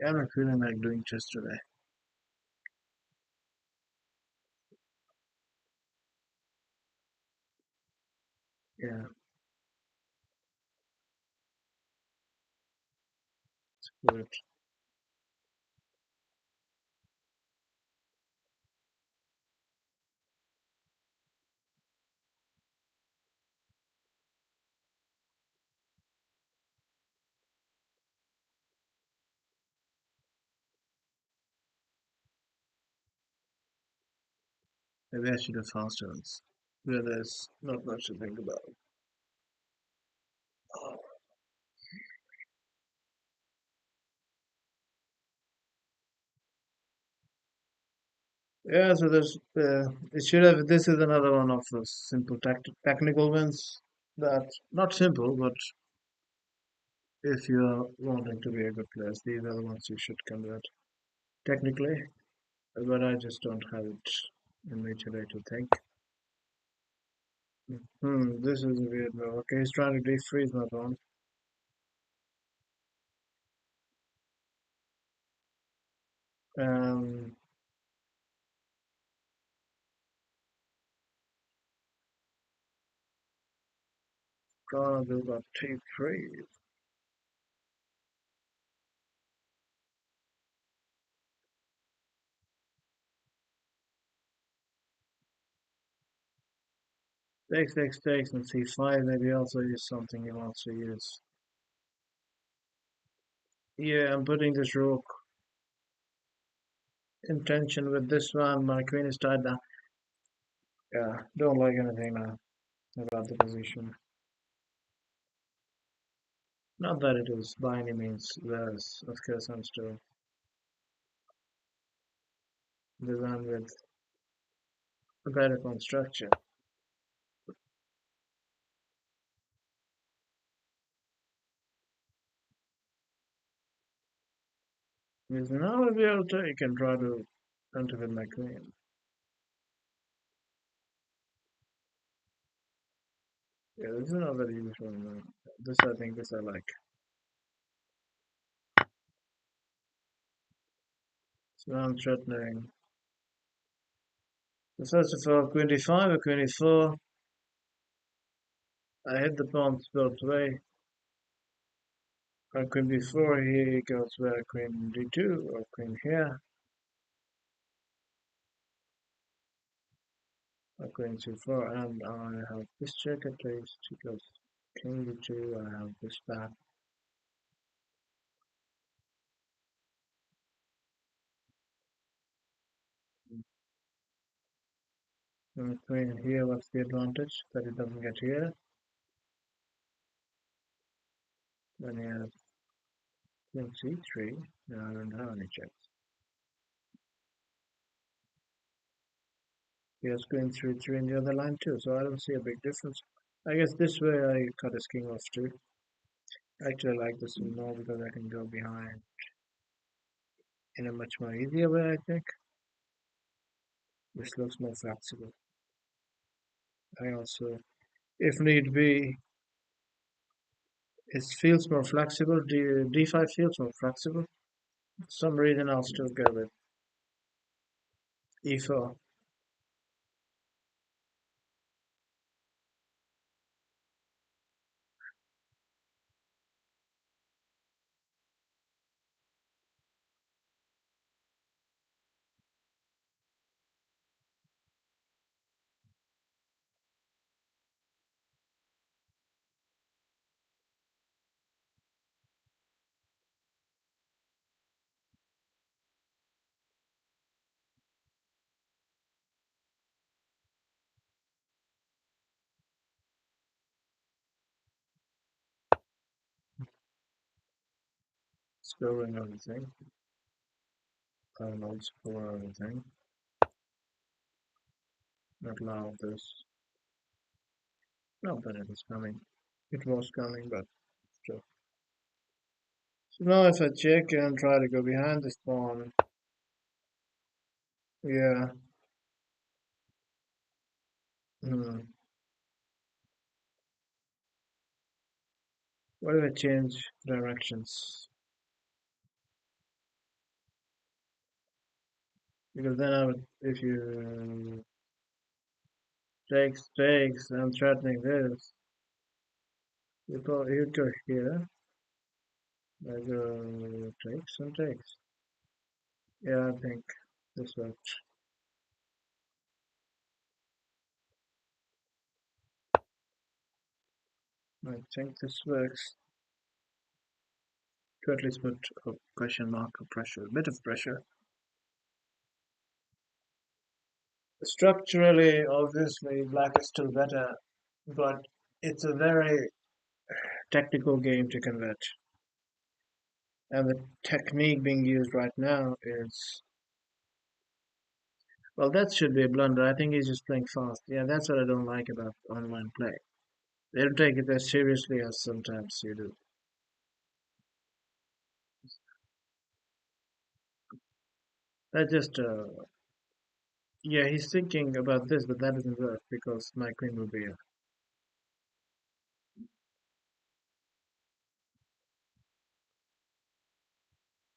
Yeah, I'm not feeling like doing chess today. Yeah, it's good. Maybe I should have faster ones where there's not much to think about. Yeah, so there's it should have. This is another one of those simple technical ones that not simple, but if you're wanting to be a good player, these are the ones you should convert technically. But I just don't have it in me today to think. This is a weird move. Okay, he's trying to defreeze my pawn. Um, gonna do about T3. Takes, and C5. Maybe also use something he wants to use. Yeah, I'm putting this rook in tension with this one. My queen is tied down. Yeah, don't like anything now about the position. Not that it is by any means less. Of course, I'm still designed with a better pawn structure. Because now I'll be able to take and try to enter with my queen. Yeah, this is not very useful. No. This I think this I like. So I'm threatening So first of all, queen d5 or queen e4. I hit the pawns both way. On queen b4, he goes where queen d2 or queen here. Or queen c4, and I have this check at least because king d2, I have this back. And queen here, what's the advantage? That it doesn't get here. Then he has queen c3. Now I don't have any checks. He has queen 3 in the other line too, so I don't see a big difference. I guess this way I cut his king off too. Actually, I like this one more because I can go behind in a much more easier way, I think. This looks more flexible. I also, if need be, it feels more flexible. D5 feels more flexible. For some reason, I'll still go with E4. Scoring everything. Not score everything. Not allow this. No, but it is coming. It was coming, but still. So now if I check and try to go behind this pawn, yeah. Hmm. What if I change directions? Because then I would, if you takes, I'm threatening this. You'd go here. I go takes and takes. Yeah, I think this works. I think this works. To at least put a question mark of pressure, a bit of pressure. Structurally, obviously, black is still better, but it's a very technical game to convert. And the technique being used right now is, well, that should be a blunder. I think he's just playing fast. Yeah, that's what I don't like about online play. They don't take it as seriously as sometimes you do. I just, yeah, he's thinking about this, but that doesn't work because my queen will be here.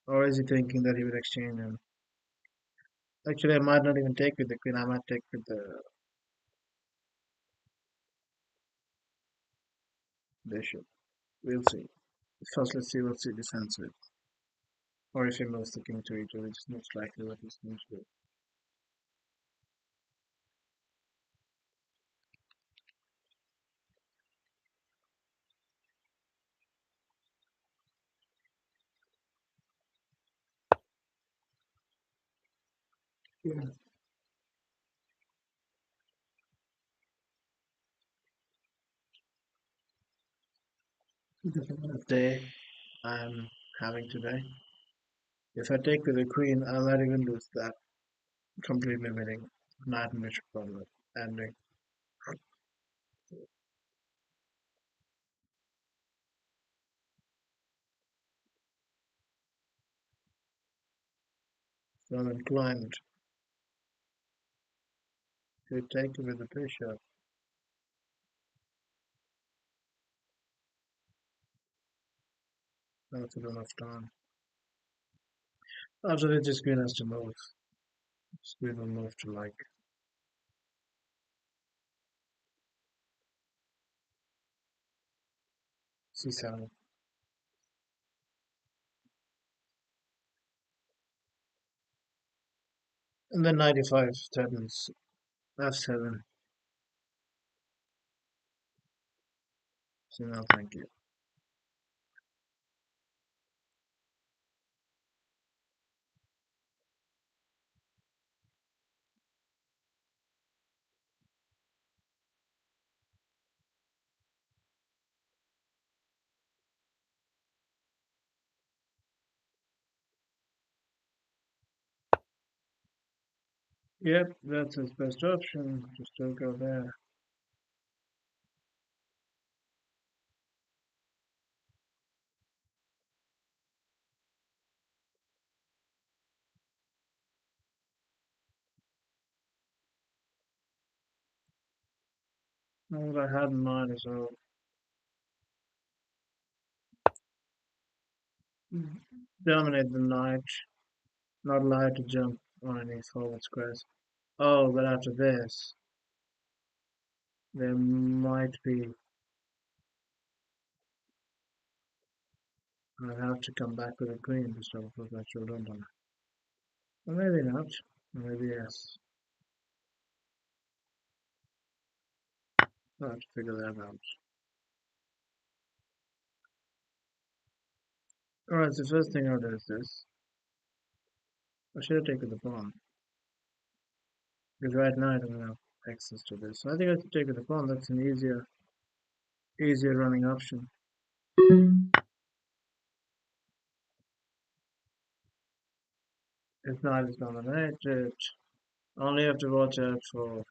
Or is he thinking that he would exchange him? Actually, I might not even take with the queen. I might take with the bishop. We'll see. First, let's see what's he defends with. Or if he moves the king to e2, which is most likely what he's going to do. Yeah. The kind of day I'm having today. If I take with the queen, I might even lose that completely winning. Knight and bishop problem ending. So I'm inclined to take with the bishop. That's enough time. After this, this queen has to move. This queen will move to like C7. And then 95 threatens F7. So no, thank you. Yep, that's his best option. Just don't go there. And what I had in mind is dominate the knight, not allow it to jump on any forward squares. Oh, but after this, there might be. I have to come back with a queen to stop a perpetual don't I? Or maybe not. Or maybe yes. I'll have to figure that out. Alright, so first thing I'll do is this. I should have taken the pawn. Because right now I don't have access to this. So I think I should take the pawn. That's an easier running option. If knight is dominated, only have to watch out for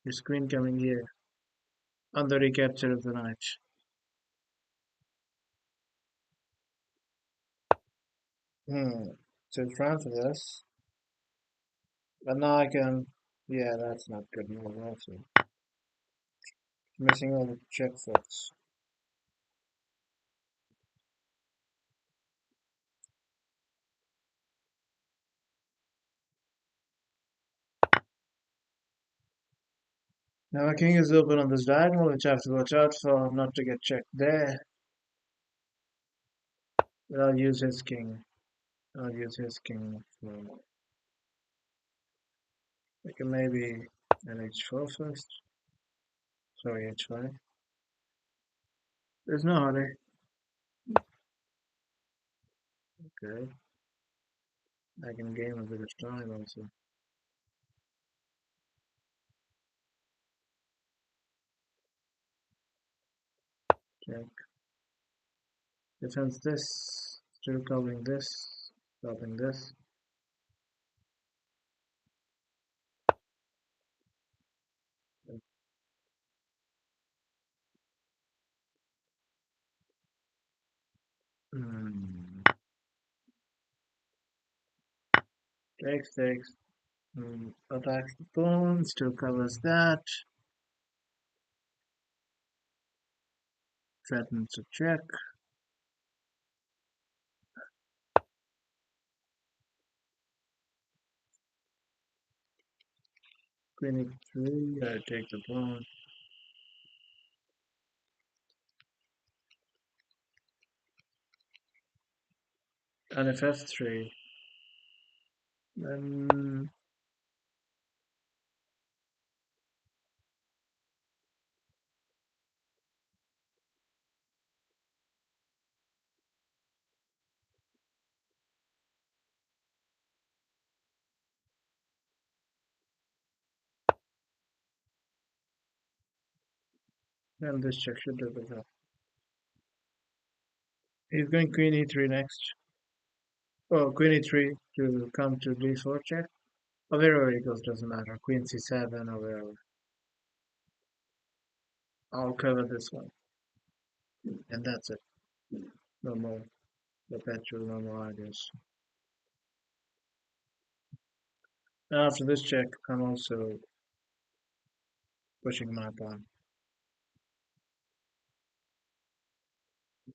his queen coming here on the recapture of the knight. So trying for this. But now I can. Yeah, that's not good move also. Missing all the check forts. Now my king is open on this diagonal, which I have to watch out for not to get checked there. But I'll use his king. I'll use his king for like maybe an h4 first. Sorry, h5. There's no hurry. Okay. I can gain a bit of time also. Check. Defense this. Still covering this. Stopping this. Hmm. Takes. Attacks the pawn. Still covers that. Threatens to check. Queen e3. I take the pawn. And if f3, then this check should do the job. He's going queen e3 next. Oh, queen e3 to come to d4 check. Or wherever he goes, doesn't matter. Queen c7 or wherever. I'll cover this one. And that's it. No more perpetual, no more ideas. And after this check, I'm also pushing my pawn.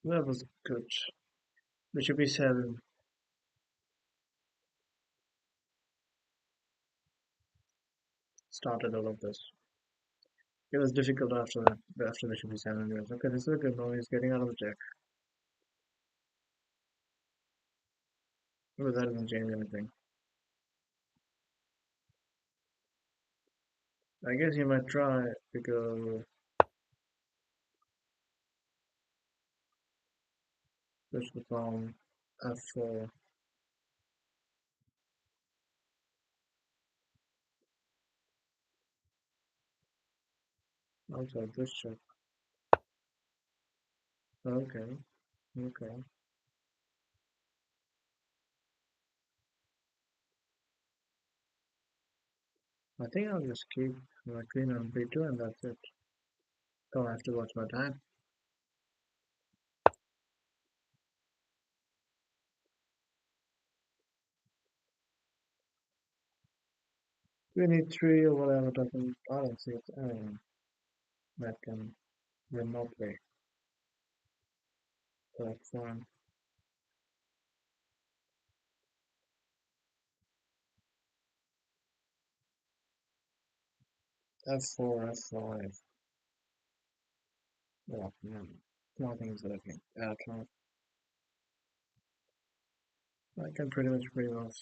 That was good. Bishop e7. Started all of this. It was difficult after that, after bishop e7 moves. Okay, this is a good move. He's getting out of the check. But that doesn't change anything. I guess you might try because push the pawn f4. Also this check. Okay, okay. I think I'll just keep my queen on b2 and that's it. Don't have to watch my time. Queen e3 or whatever doesn't, I don't see it that can remotely perform. f4, f5. Well, no, nothing is working at all. I can pretty much bring off.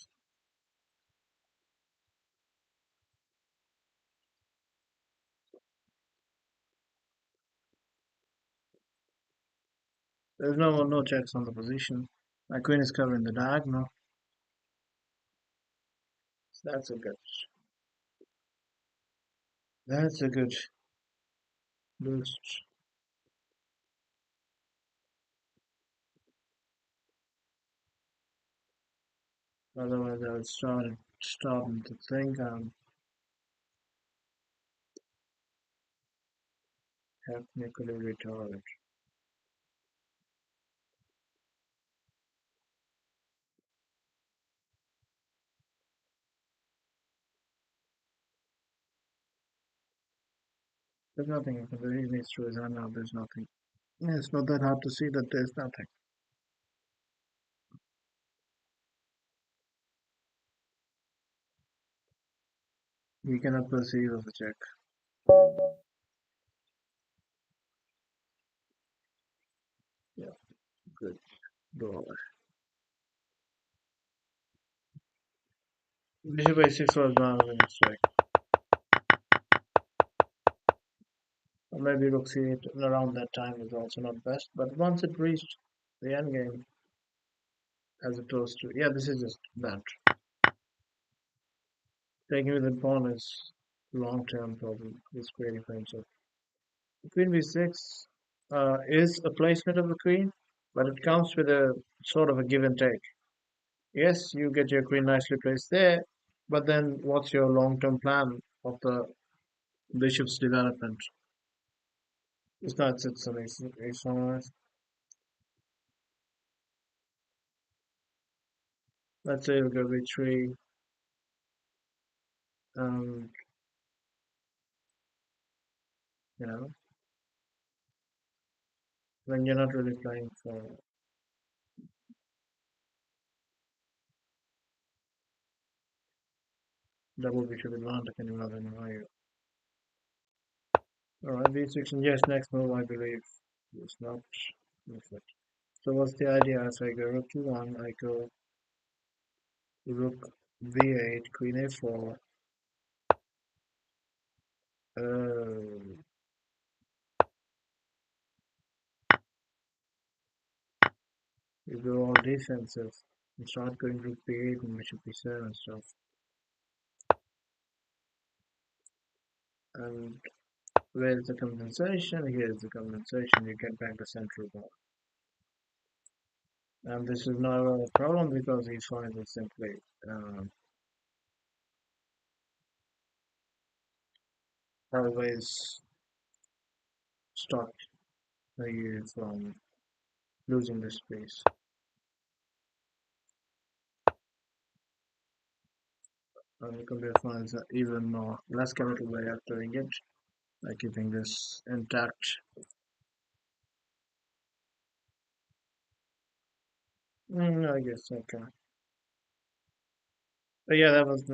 There's no checks on the position. My queen is covering the diagonal. So that's a good boost. Otherwise I would starting to think I'm technically retarded. There's nothing I can do. He needs to resign now. There's nothing. Yeah, it's not that hard to see that there's nothing. We cannot perceive of a check. Yeah, good. Draw. Bishop a6 was one of the mistake. Or maybe rook c8 around that time is also not best. But once it reached the endgame, as opposed to, yeah, this is just bad. Taking with the pawn is long-term problem. It's creating for himself. Queen b6 is a placement of the queen, but it comes with a sort of a give and take. Yes, you get your queen nicely placed there, but then what's your long-term plan of the bishop's development? It's not it's an ace. Let's say we go b3, um, you know, when you're not really playing for double bishop advantage anymore than are you? Alright, b6, and yes, next move I believe is not perfect. So what's the idea? As I go rook to 1, I go rook v8, queen a4. Uh, you go all defensive and start going rook b8 and bishop b7 and stuff. And where's the compensation? Here's the compensation. You get back the central ball. And this is not a problem because he finds it simply um, always stop you from losing the space. And the computer finds an even more less chemical way of doing it by keeping this intact. I guess okay. But yeah, that was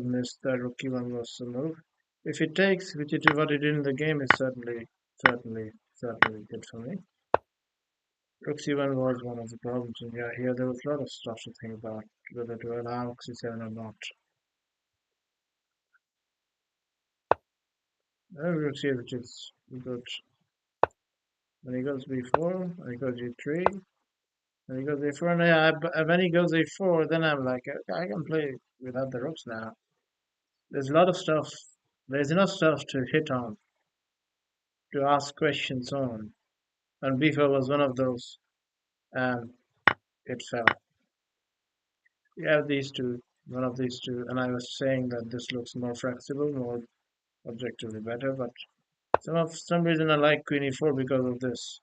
missed. That rookie one was a move. If he takes, which it, what he did in the game is certainly good for me. Rook c1 was one of the problems, and yeah, here there was a lot of stuff to think about, whether to allow Rook c7 or not. Rook c8, which is good. When he goes b4, when he goes g3, when he goes a4, and yeah, when he goes a4, then I'm like, okay, I can play without the rooks now. There's a lot of stuff. There's enough stuff to hit on, to ask questions on, and b4 was one of those, and it fell. You have these two, one of these two, and I was saying that this looks more flexible, more objectively better, but some reason I like queen e4 because of this,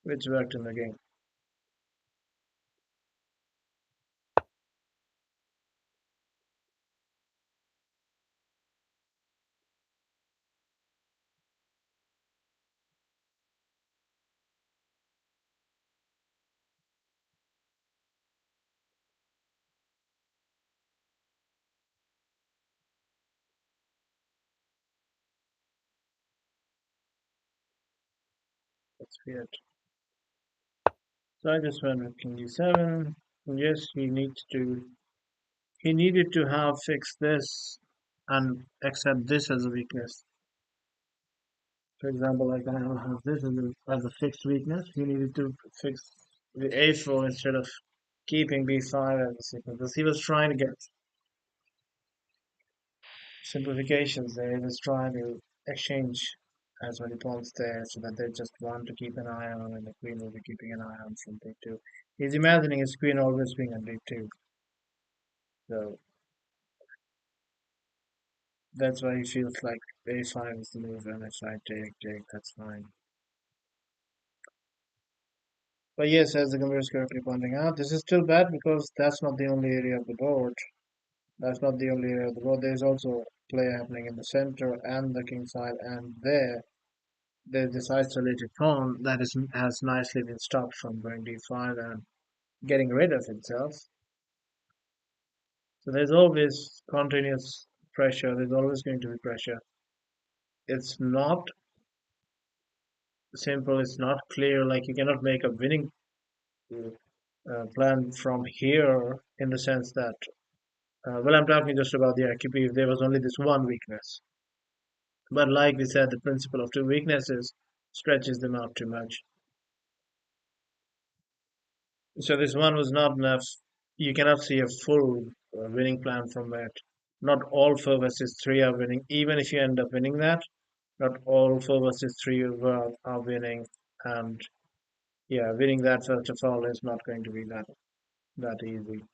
which worked in the game. That's weird. So I just went with king d7. And yes, he needed to have fixed this and accept this as a weakness. For example, like I have this as a fixed weakness. He needed to fix the a4 instead of keeping b5 as a sequence. Because he was trying to get simplifications there. He was trying to exchange as many pawns there so that they just want to keep an eye on and the queen will be keeping an eye on from d2. He's imagining his queen always being on d2. So that's why he feels like a5 is the move, and if I take, that's fine. But yes, as the computer is correctly pointing out, this is still bad because that's not the only area of the board. That's not the only area of the board. There's also play happening in the center and the king side, and there's this isolated pawn that has nicely been stopped from going d5 and getting rid of itself. So there's always continuous pressure. There's always going to be pressure. It's not simple. It's not clear. Like you cannot make a winning plan from here in the sense that, well, I'm talking just about the RQP if there was only this one weakness. But like we said, the principle of two weaknesses stretches them out too much. So this one was not enough. You cannot see a full winning plan from it. Not all 4 versus 3 are winning. Even if you end up winning that, not all 4 versus 3 are winning. And yeah, winning that first of all is not going to be that easy.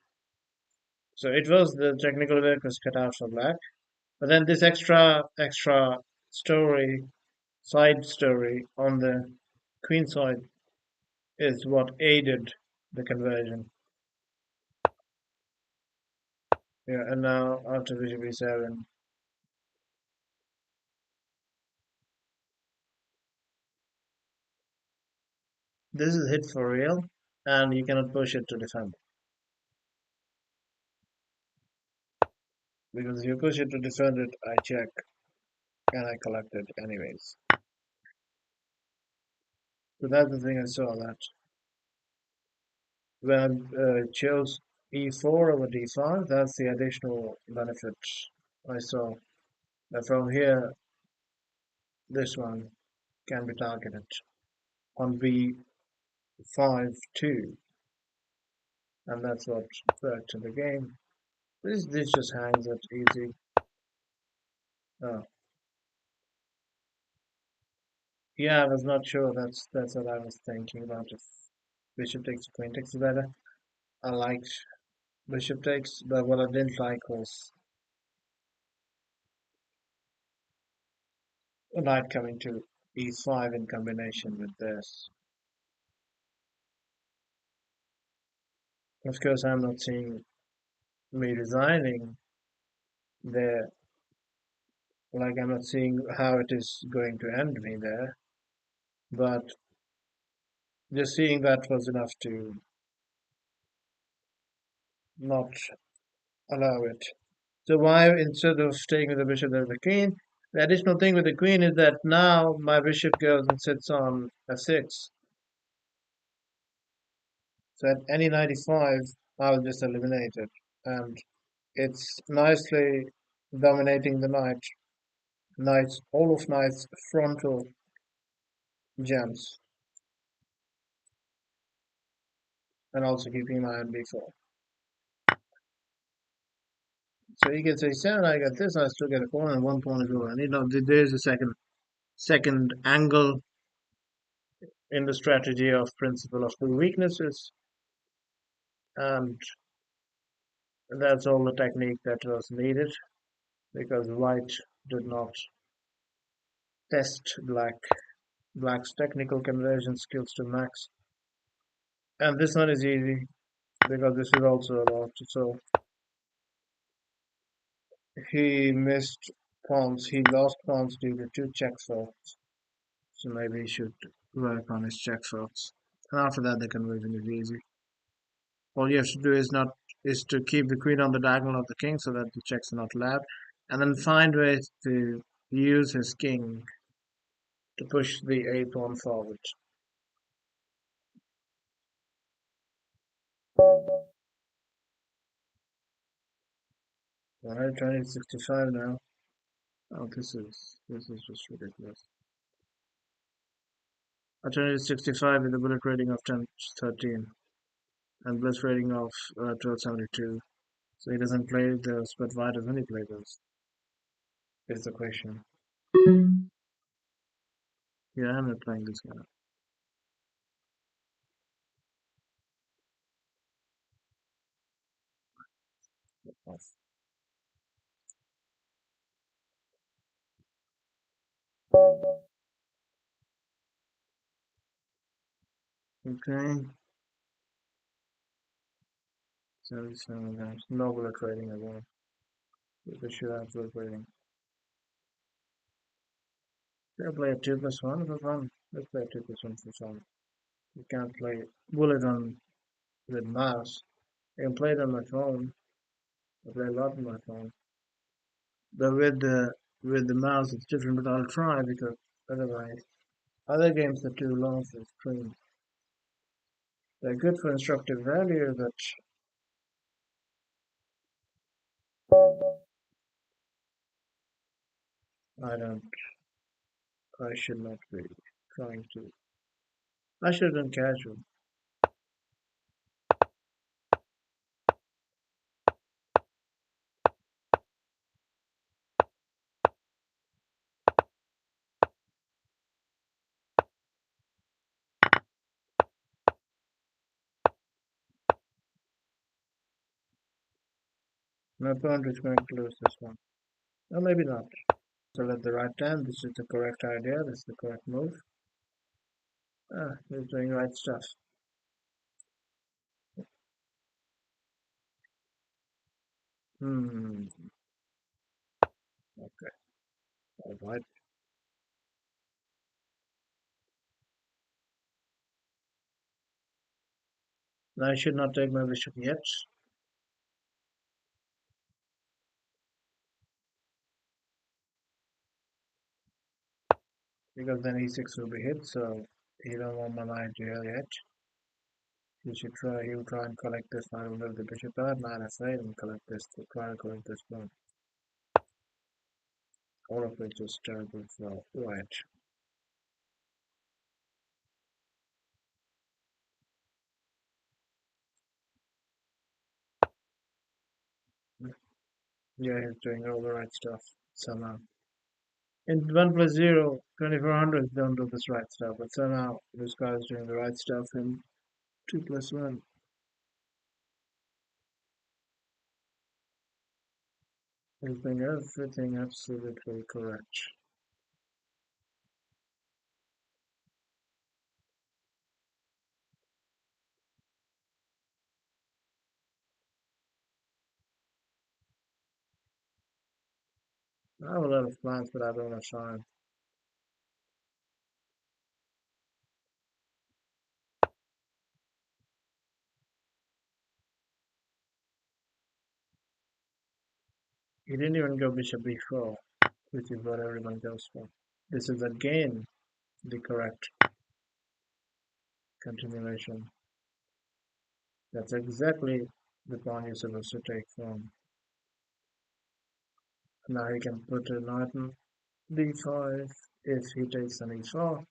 So it was the technical work was cut out for black. But then this extra story, side story on the queen side is what aided the conversion. Yeah, and now after bishop e7, this is hit for real, and you cannot push it to defend. Because if you push it to defend it, I check, and I collect it anyways. So that's the thing I saw that when I chose e4 over d5, that's the additional benefit I saw. That from here, this one can be targeted on b5 too, and that's what worked in the game. This just hangs it easy. Oh, yeah, I was not sure. That's what I was thinking about. If bishop takes, queen takes is better. I liked bishop takes, but what I didn't like was knight coming to e5 in combination with this. Of course, I'm not seeing me resigning there. Like I'm not seeing how it is going to end me there, but just seeing that was enough to not allow it. So why instead of staying with the bishop there's the queen? The additional thing with the queen is that now my bishop goes and sits on f6. So at any knight e5, I'll just eliminate it. And it's nicely dominating the knight. Knights, all of knight's frontal gems. And also keeping my on b4. So he gets a7, I get this, I still get a pawn, and one pawn is over. And you know, there's a second angle in the strategy of principle of two weaknesses, and that's all the technique that was needed because white did not test black's technical conversion skills to max. And this one is easy because this is also a lot. So he missed pawns, he lost pawns due to two check faults. So maybe he should work on his check faults. And after that the conversion is easy. All you have to do is to keep the queen on the diagonal of the king so that the checks are not allowed, and then find ways to use his king to push the a pawn forward. Alright, 2065 now. Oh, this is just ridiculous. I turned 65 with a bullet rating of 1013 and bliss rating of 1272. So he doesn't play those, but why doesn't he play those? Is the question. Yeah, I'm not playing this guy. Okay, 77 times. No bullet rating again. This should have bullet rating. Should I play a 2 plus 1 for fun? Let's play a 2 plus 1 for fun. You can't play bullet on with mouse. I can play it on my phone. I play a lot on my phone. But with the mouse it's different, but I'll try because otherwise other games are too long for screen. They're good for instructive value, but I don't I should not be trying to. I should have done casual. My opponent is going to lose this one. Or maybe not. So at the right time, this is the correct idea, this is the correct move. Ah, he's doing right stuff. Hmm. Okay. All right. Now I should not take my bishop yet, because then e6 will be hit, so he don't want my knight here yet. He will try and collect this knight, will move the bishop out, knight f8, and collect this, to try to collect this pawn. All of which is terrible for white. Yeah, he's doing all the right stuff somehow. In 1 plus 0, 2400 don't do this right stuff, but somehow this guy is doing the right stuff in 2 plus 1. He's doing everything absolutely correct. I have a lot of plans, but I don't have time. He didn't even go bishop b4, which is what everyone goes for. This is again the correct continuation. That's exactly the pawn you're supposed to take from. Now he can put a knight on d5. If he takes an e4,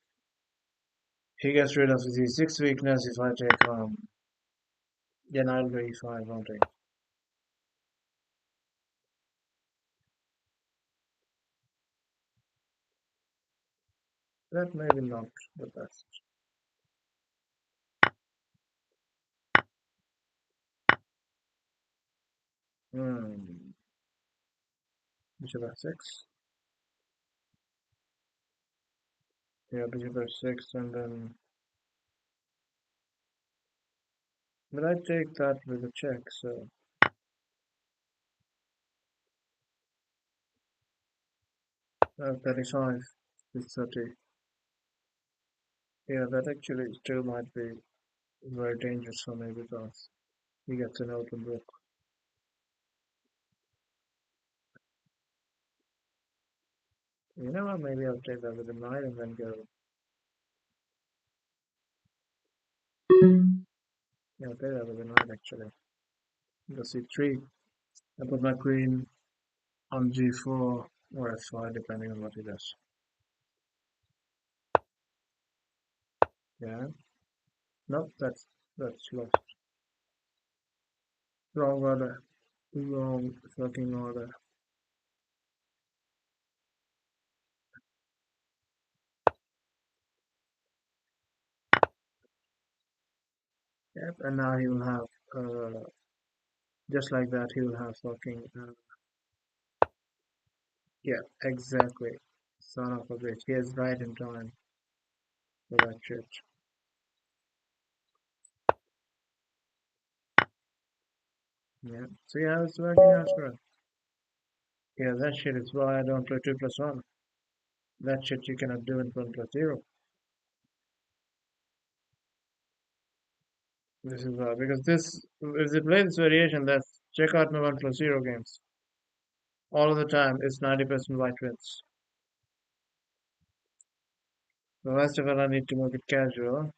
he gets rid of his e6 weakness. If I take then I'll go e5, won't I? That maybe not the best. Hmm. Bishop f6. Yeah, bishop f6, and then. But I take that with a check, so. 35 is 30. Yeah, that actually still might be very dangerous for me because he gets an open book. You know what? Maybe I'll take that with a knight and then go. Yeah, I'll take that with a knight actually. Go c3. I put my queen on g4 or f5 depending on what he does. Yeah. Nope, that's lost. Wrong order. Wrong fucking order. Yep, and now he will have just like that he will have fucking yeah, exactly. Son of a bitch. He is right in time for that shit. Yeah. See how it's working out for us. Yeah, that shit is why I don't play 2 plus 1. That shit you cannot do in 1 plus 0. This is why. Because this, if they play this variation, that's check out my 1 plus 0 games. All of the time, it's 90% white wins. So first of all, I need to make it casual.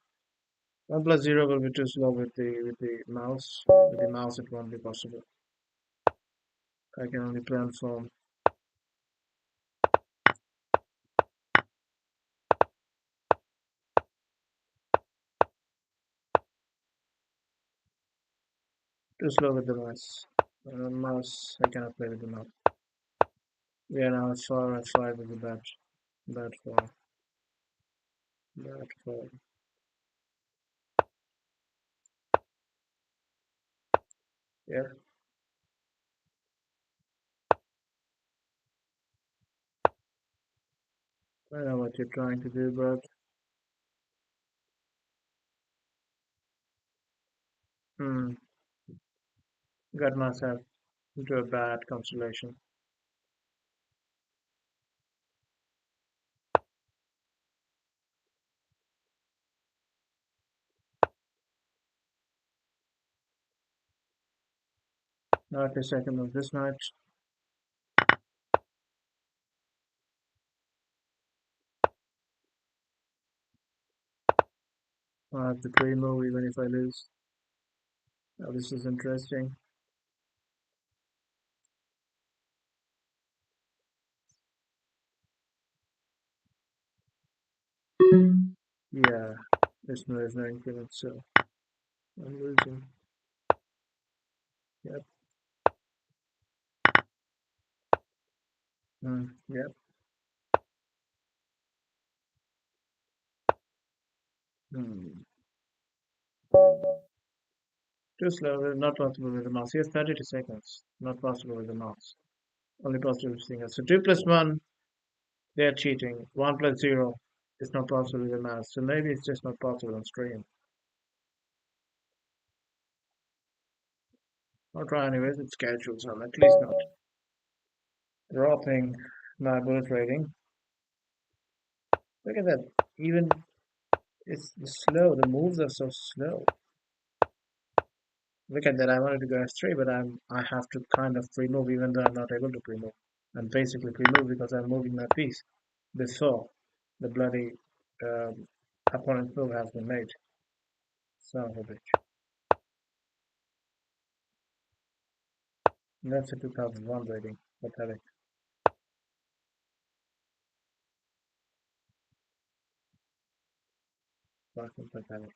1 plus 0 will be too slow with the mouse. With the mouse, it won't be possible. I can only plan from too slow with the mouse. Mouse, I cannot play with the mouse. Yeah, now it's 4 at 5 is a bad for bad for. Yeah, I know what you're trying to do, but hmm, got myself into a bad constellation. Not the second of this night. I have the play move even if I lose. Now this is interesting. Yeah, there's no increment, so I'm losing. Yep. Yep. Hmm. Too slow, not possible with the mouse. Yes, 32 seconds. Not possible with the mouse. Only possible with fingers. So 2 plus 1, they're cheating. 1 plus 0 is not possible with the mouse. So maybe it's just not possible on stream. I'll try anyways, it's scheduled, so I'm at least not dropping my bullet rating. Look at that. Even it's slow. The moves are so slow. Look at that. I wanted to go f3, but I have to kind of pre-move even though I'm not able to pre-move. I'm basically pre-move because I'm moving my piece before the bloody um, opponent's move has been made. Son of a bitch. That's a 2001 rating. Pathetic. Fucking pathetic.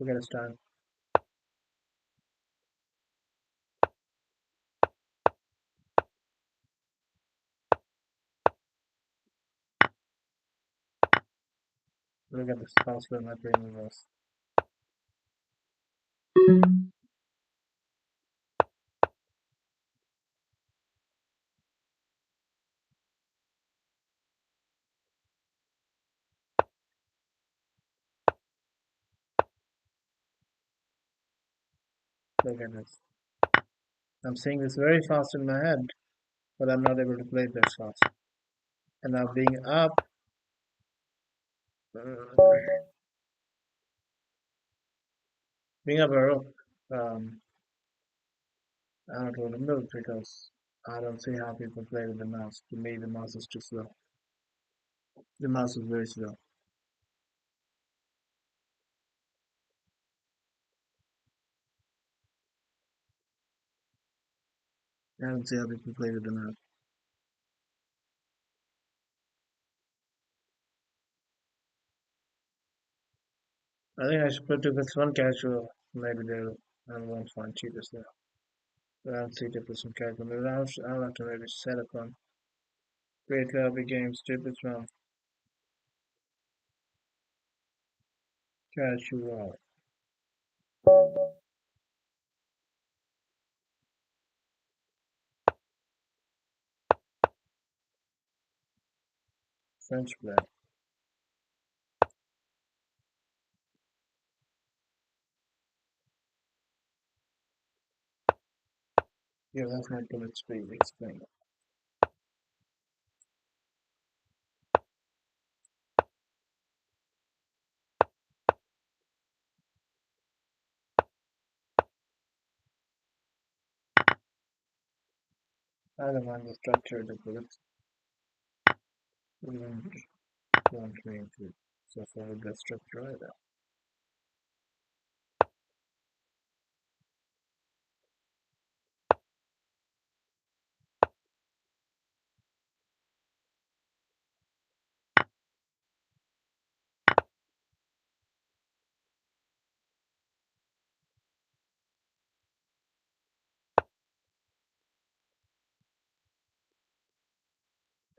Look at his time. Look at this house where my premium was. Look at this. I'm seeing this very fast in my head, but I'm not able to play it this fast. And now uh, being up a rook, I don't want to move because I don't see how people play with the mouse. To me, the mouse is too slow. The mouse is very slow. I don't see how people play with the mouse. I think I should put to this one casual. Maybe they'll I won't find cheaters there. Around 3% casual. Maybe I'll have to maybe set up on great lobby games, stupid one. Casual. French play. Yeah, that's my bullet speed. Explain. I don't mind the structure of the bullets. We don't need to suffer with the structure either.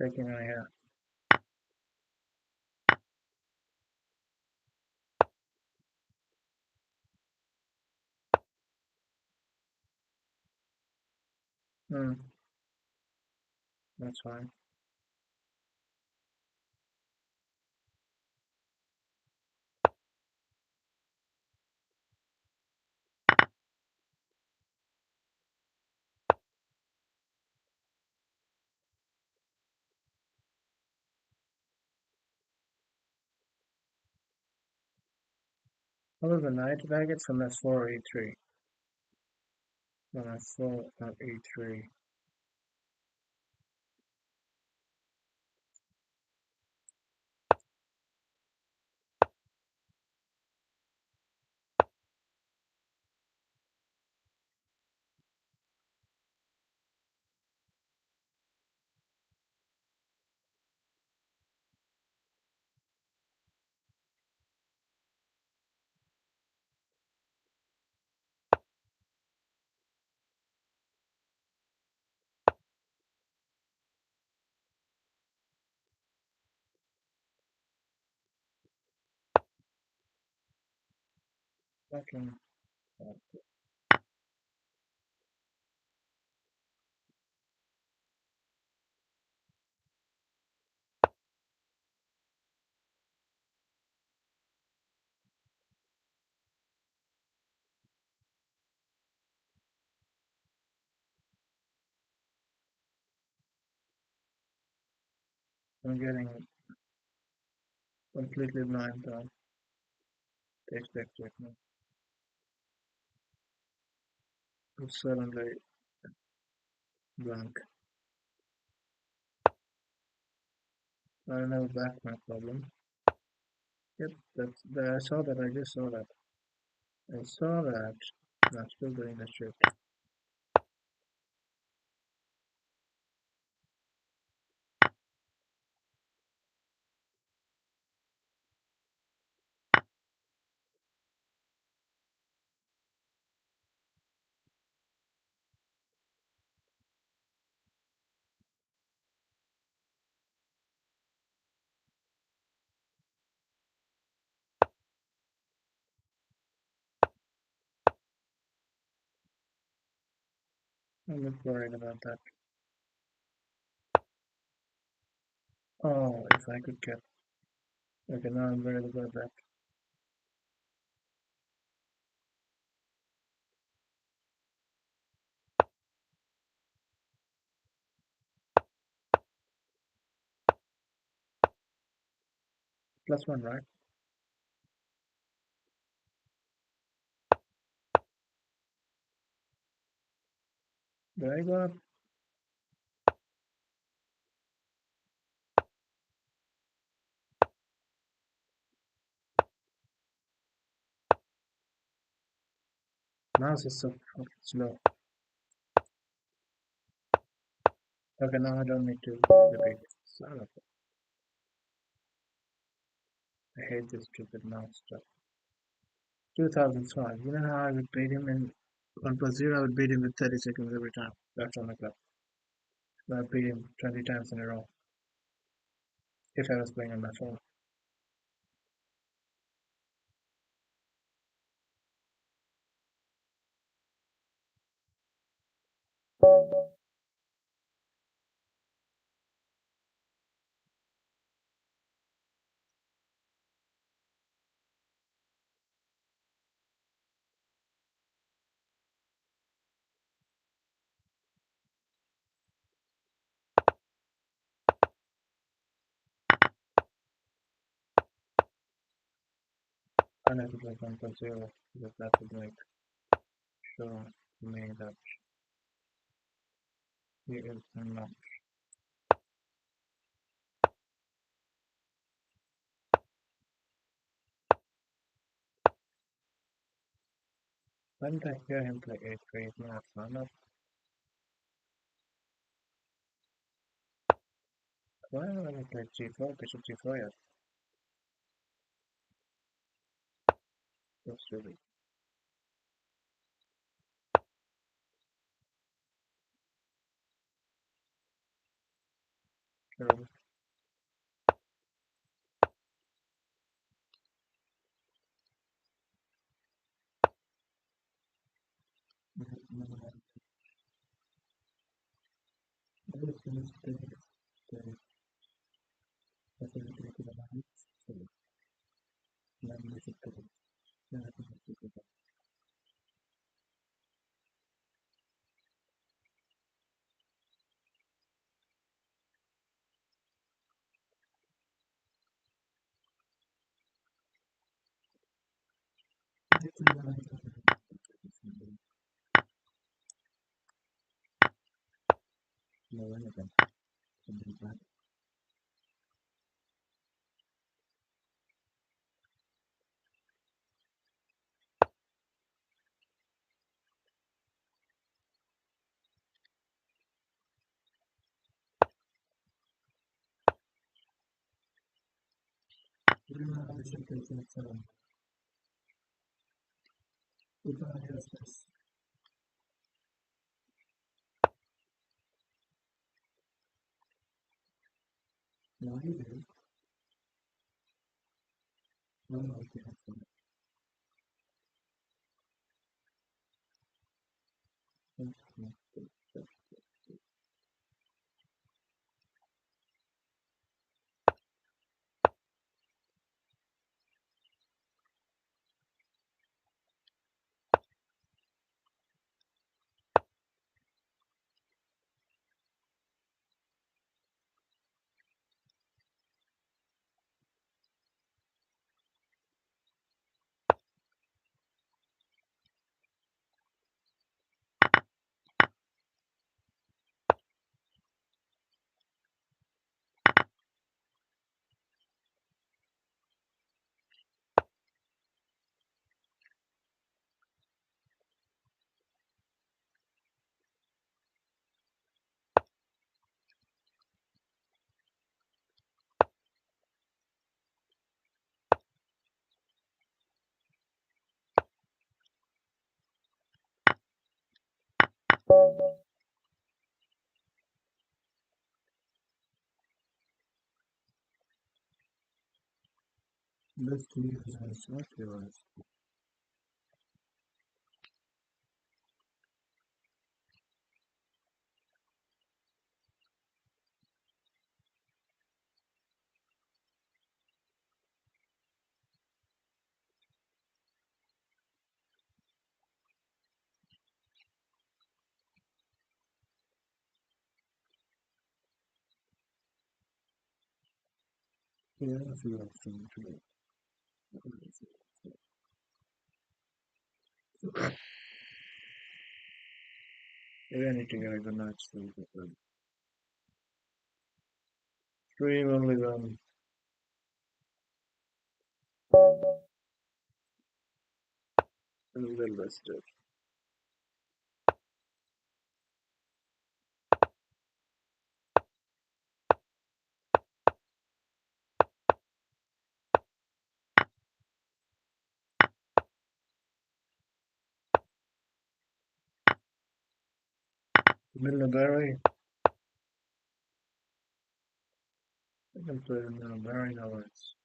Taking I have. Hmm, that's fine. What was the knight did I get from f4 e3? From f4 at e3. Fucking. I'm getting completely blind on. Take, take, take. No. I'm suddenly blank. I don't have a back my problem. Yep, I saw that. I just saw that. I saw that. I'm still doing that shit. I'm not worried about that. Oh, if I could get. Okay, now I'm worried about that. Plus one, right? There I go. Mouse is so fucking slow. Okay, now I don't need to repeat. Son of I hate this stupid mouse stuff. 2005. You know how I would beat him in 1+0? I would beat him with 30 seconds every time. That's on the club. I beat him 20 times in a row if I was playing on my phone. I never play 1+0 because that would make sure to me that he is not. When did I hear him play 8 for 8 minutes? I'm not. Why haven't I played G4? Bishop G4 yet? That's really terrible. This leaf is not yours. Yeah, if you have to do it. Maybe I need to get a good night's sleep. Stream only when a little rested. Middlebury, I can play in Middlebury now. It's,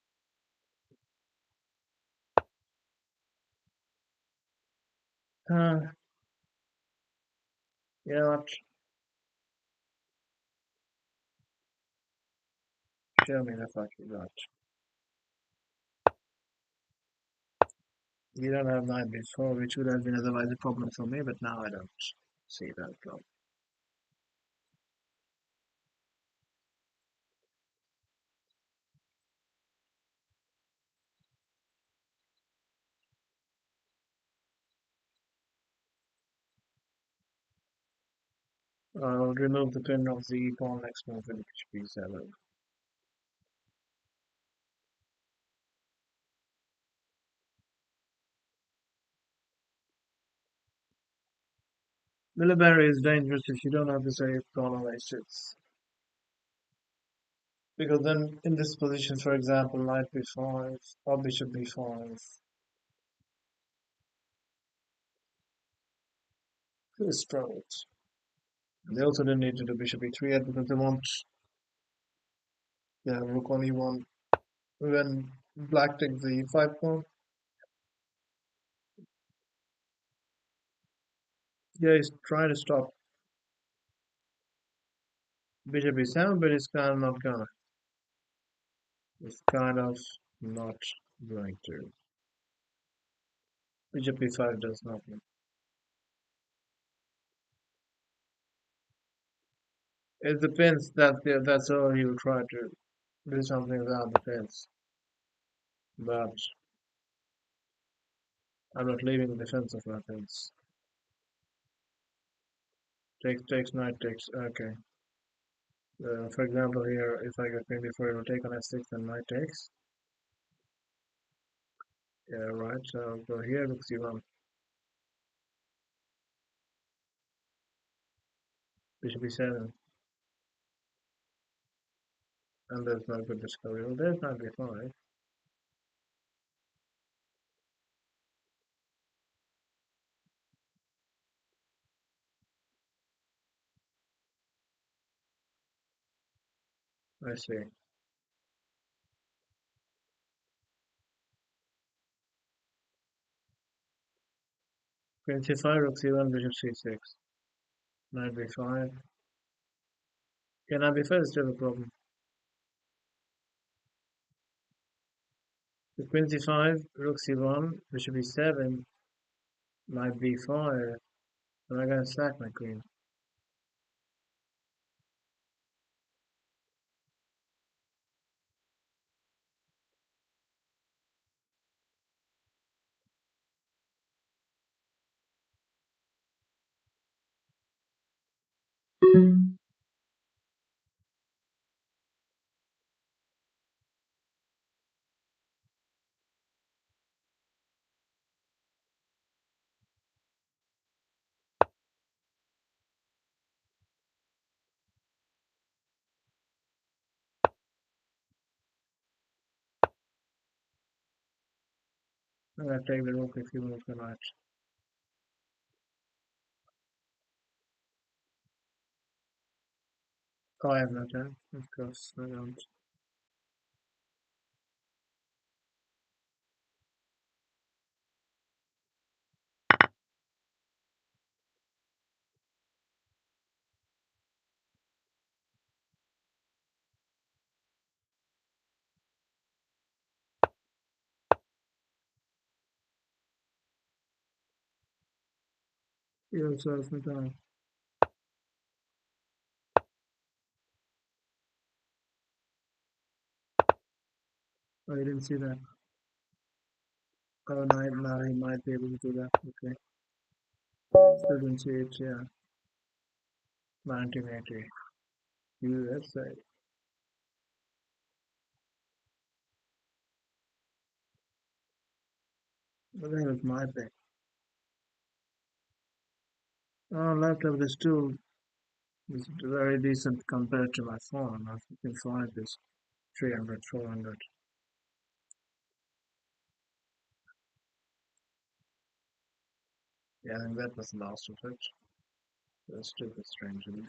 you know what? Show me the fuck you got. You don't have knight before, which would have been otherwise a problem for me, but now I don't see that problem. I'll remove the pin of the pawn next move in HP7. Middlebury is dangerous if you don't have the safe pawn on h6. Because then in this position, for example, knight b5 or bishop b5 is struggled. They also didn't need to do bishop e3 yet because they want rook on e1 when black takes the e5 pawn. Yeah, he's trying to stop bishop e7, but it's kind of not gonna. It's kind of not going to. Bishop e5 does nothing. It depends. That's all he will try to do something without the fence. But I'm not leaving the defensive weapons. Takes knight takes. Okay. For example, here, if I get queen before, it will take on f6 and knight takes. Yeah, right. So I'll go here, rook c1, bishop e7, and there's no good discovery. Well, there's knight b5. I see. Queen c5, rook c1, bishop c6. Knight b5. Yeah, knight b5 is still a problem. The queen c5, rook c1, bishop e7, knight b5. Am I gonna sack my queen? I'm gonna take the rook if you move the knight. Oh, I have no time. Of course, I don't. You also have no time. Oh, you didn't see that. Oh, now he might be able to do that. Okay. Still didn't see it, yeah. 1980. USA. I think it's my pick. Oh, laptop is still is very decent compared to my phone. I think 5 is 300, 400. Yeah, I think that was the last of it. That's stupid, strangely.